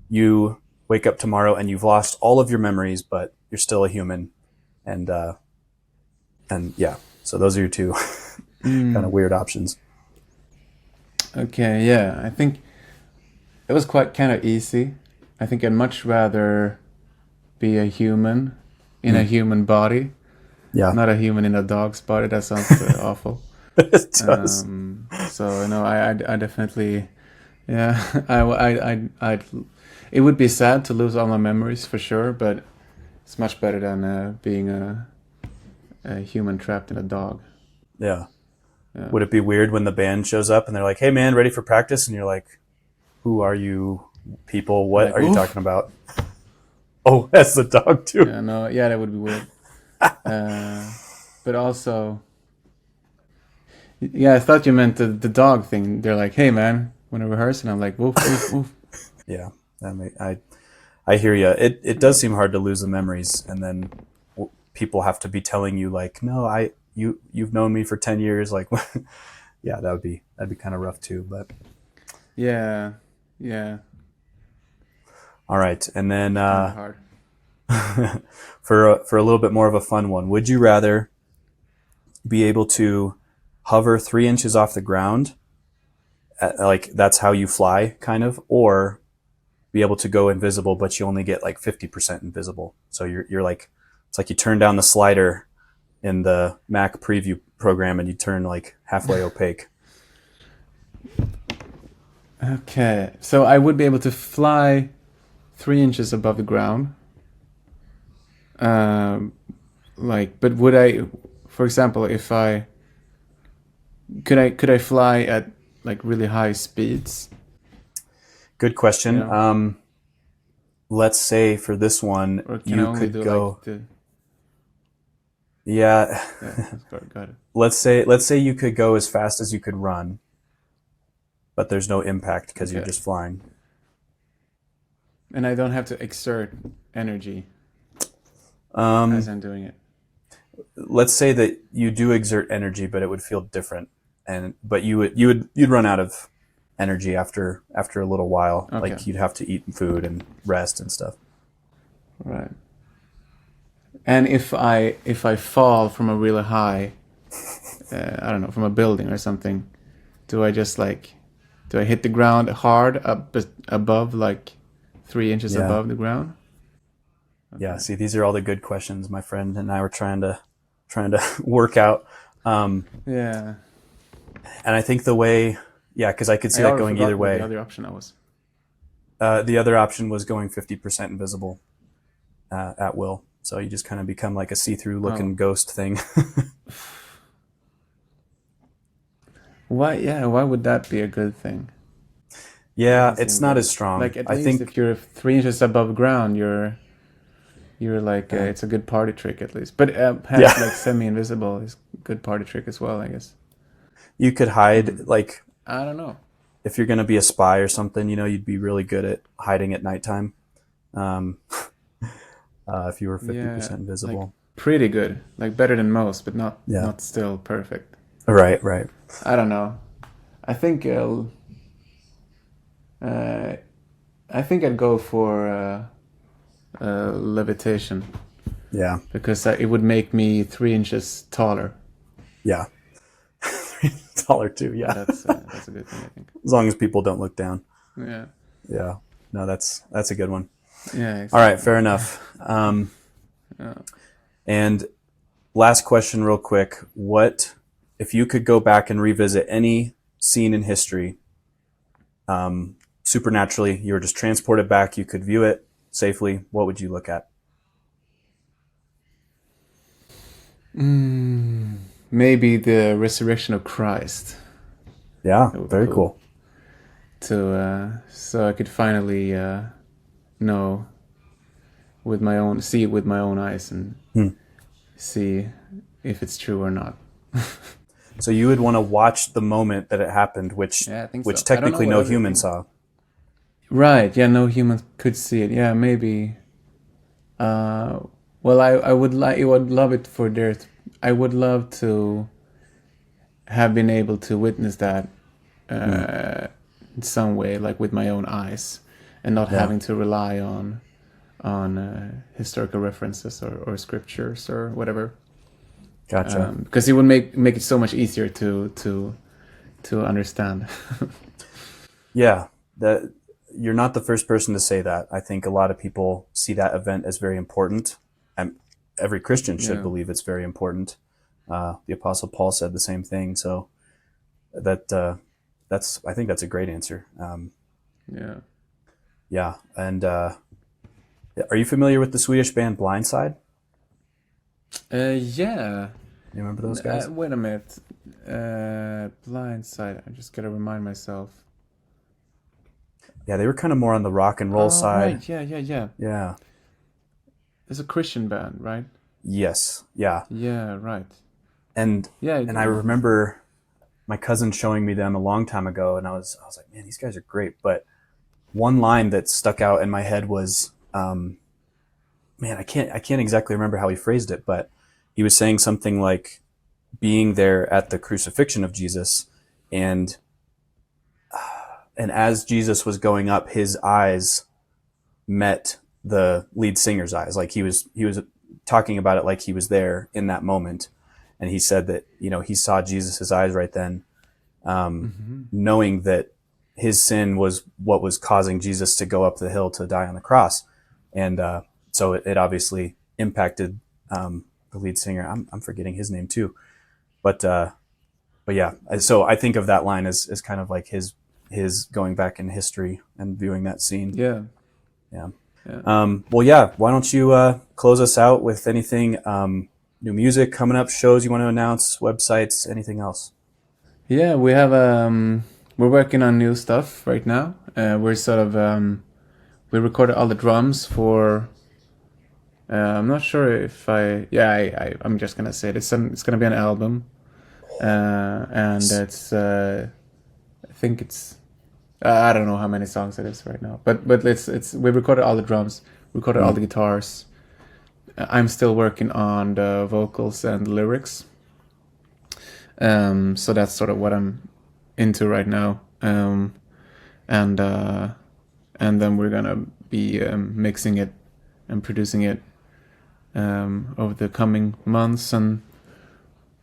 you wake up tomorrow and you've lost all of your memories, but you're still a human. And yeah, so those are your two kind of weird options. Okay, yeah, I think it was quite kind of easy. I think I'd much rather be a human in a human body. Yeah. Not a human in a dog's body. That sounds awful. It does. So no, I definitely, yeah, I'd. It would be sad to lose all my memories for sure, but it's much better than being a human trapped in a dog. Yeah. Would it be weird when the band shows up and they're like, "Hey, man, ready for practice?" And you're like, "Who are you people? What like, are you talking about?" Oh, that's the dog too. Yeah, no, yeah, that would be weird. But also, yeah, I thought you meant the dog thing. They're like, "Hey, man, want to rehearse?" And I'm like, "Woof, woof, woof." Yeah, I hear you. It does seem hard to lose the memories, and then people have to be telling you like, "No, you've known me for 10 years." Like, yeah, that'd be kind of rough too. But yeah. All right, and then Hard. for a little bit more of a fun one, would you rather be able to hover 3 inches off the ground, like that's how you fly, kind of, or be able to go invisible, but you only get like 50% invisible? So you're like, it's like you turn down the slider in the Mac preview program and you turn like halfway opaque. Okay, so I would be able to fly 3 inches above the ground. But would I, for example, if I could I fly at like really high speeds? Good question. Yeah. Let's say for this one, Or can I you only could do go. like the... Yeah. Got it. Let's say you could go as fast as you could run, but there's no impact because you're just flying. And I don't have to exert energy as I'm doing it. Let's say that you do exert energy, but it would feel different, but you'd run out of energy after a little while. Okay. Like you'd have to eat food and rest and stuff. Right. And if I fall from a really high, I don't know, from a building or something, do I hit the ground hard above, like 3 inches above the ground? Okay. Yeah. See, these are all the good questions my friend and I were trying to work out. Yeah. And I think the way, because I could see that going either way. The other option was. The other option was going 50% invisible at will. So you just kind of become like a see-through looking ghost thing. Why? Yeah. Why would that be a good thing? Yeah, doesn't it's seem not good. as strong. Like at I least think, if you're 3 inches above ground, you're like uh, it's a good party trick at least. But perhaps yeah, like semi-invisible is a good party trick as well, I guess. you could hide, Mm. like, I don't know. if you're going to be a spy or something, you'd be really good at hiding at nighttime. Um, if you were Yeah, 50% like invisible. pretty good, like better than most, but not Yeah. not still perfect. Right, right. I don't know. I think uh, I think I'd go for levitation Yeah, because it would make me 3 inches taller. yeah. Taller too, yeah. That's a good thing, I think. As long as people don't look down. Yeah, Yeah. No, that's a good one. yeah, All right, exactly. fair enough. Yeah. And last question, real quick. What, if you could go back and revisit any scene in history, supernaturally, you were just transported back, you could view it safely, what would you look at? Maybe the resurrection of Christ. Yeah, That would be very cool. cool. So I could finally know see it with my own eyes and Hmm. see if it's true or not. So you would want to watch the moment that it happened, which Yeah, I think which so. I don't know technically what no other human things. saw. Right? Yeah, no human could see it. Yeah, maybe. Uh, well, I would like. I would love it for there. I would love to have been able to witness that Hmm. in some way, like with my own eyes, and not Yeah, having to rely on historical references or scriptures or whatever. gotcha. Because it would make it so much easier to understand. Yeah, that you're not the first person to say that. I think a lot of people see that event as very important, and every Christian should Yeah, believe it's very important. The Apostle Paul said the same thing. So that I think that's a great answer. yeah. Yeah, and are you familiar with the Swedish band Blindside? Yeah. You remember those guys? Wait a minute. Blindside. I just gotta remind myself. Yeah, they were kind of more on the rock and roll Oh side. right. Yeah. Yeah. It's a Christian band, right? Yes. Yeah. Yeah. Right. And Yeah. I remember my cousin showing me them a long time ago, and I was like, man, these guys are great. But one line that stuck out in my head was, man, I can't exactly remember how he phrased it, but he was saying something like being there at the crucifixion of Jesus, and as Jesus was going up, his eyes met the lead singer's eyes. Like he was talking about it like he was there in that moment, and he said that he saw Jesus's eyes right then, Mm-hmm. knowing that his sin was what was causing Jesus to go up the hill to die on the cross, and so it obviously impacted the lead singer. I'm forgetting his name too, but yeah. So I think of that line as kind of like his going back in history and viewing that scene. Yeah. Yeah. Yeah. Well, yeah. Why don't you close us out with anything? New music coming up, shows you want to announce, websites, anything else? Yeah. We're working on new stuff right now. We're sort of we recorded all the drums for. I'm not sure if I'm just gonna say it. It's gonna be an album, and it's I think it's I don't know how many songs it is right now, but it's we recorded all the drums, recorded all Mm. the guitars. I'm still working on the vocals and the lyrics. So that's sort of what I'm into right now. And and then we're gonna be mixing it and producing it over the coming months. And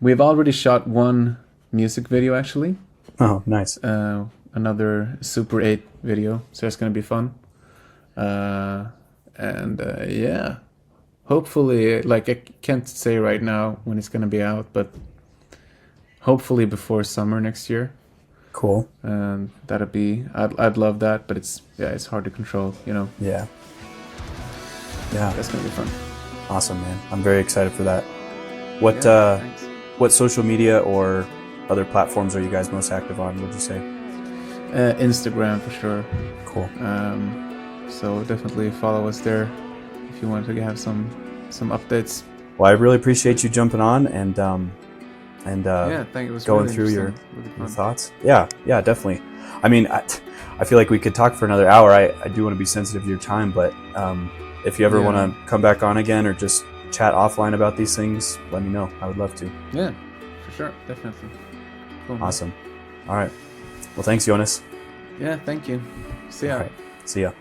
we've already shot one music video actually, Oh, nice. another Super 8 video, so it's gonna be fun. And yeah, hopefully, like I can't say right now when it's gonna be out, but hopefully before summer next year. Cool. And that'd be I'd love that, but it's hard to control, Yeah. Yeah. That's gonna be fun. Awesome, man. I'm very excited for that. What Thanks. what social media or other platforms are you guys most active on, would you say? Instagram for sure. Cool. So definitely follow us there if you want to have some updates. Well, I really appreciate you jumping on and Yeah, thank you. It was going really through your really fun. thoughts. Yeah, definitely. I mean, I feel like we could talk for another hour. I do want to be sensitive to your time, but if you ever want to come back on again or just chat offline about these things, let me know. I would love to. Yeah, for sure, definitely. Cool. Awesome. All right. Well, thanks, Jonas. Yeah, thank you. See ya. All right. See ya.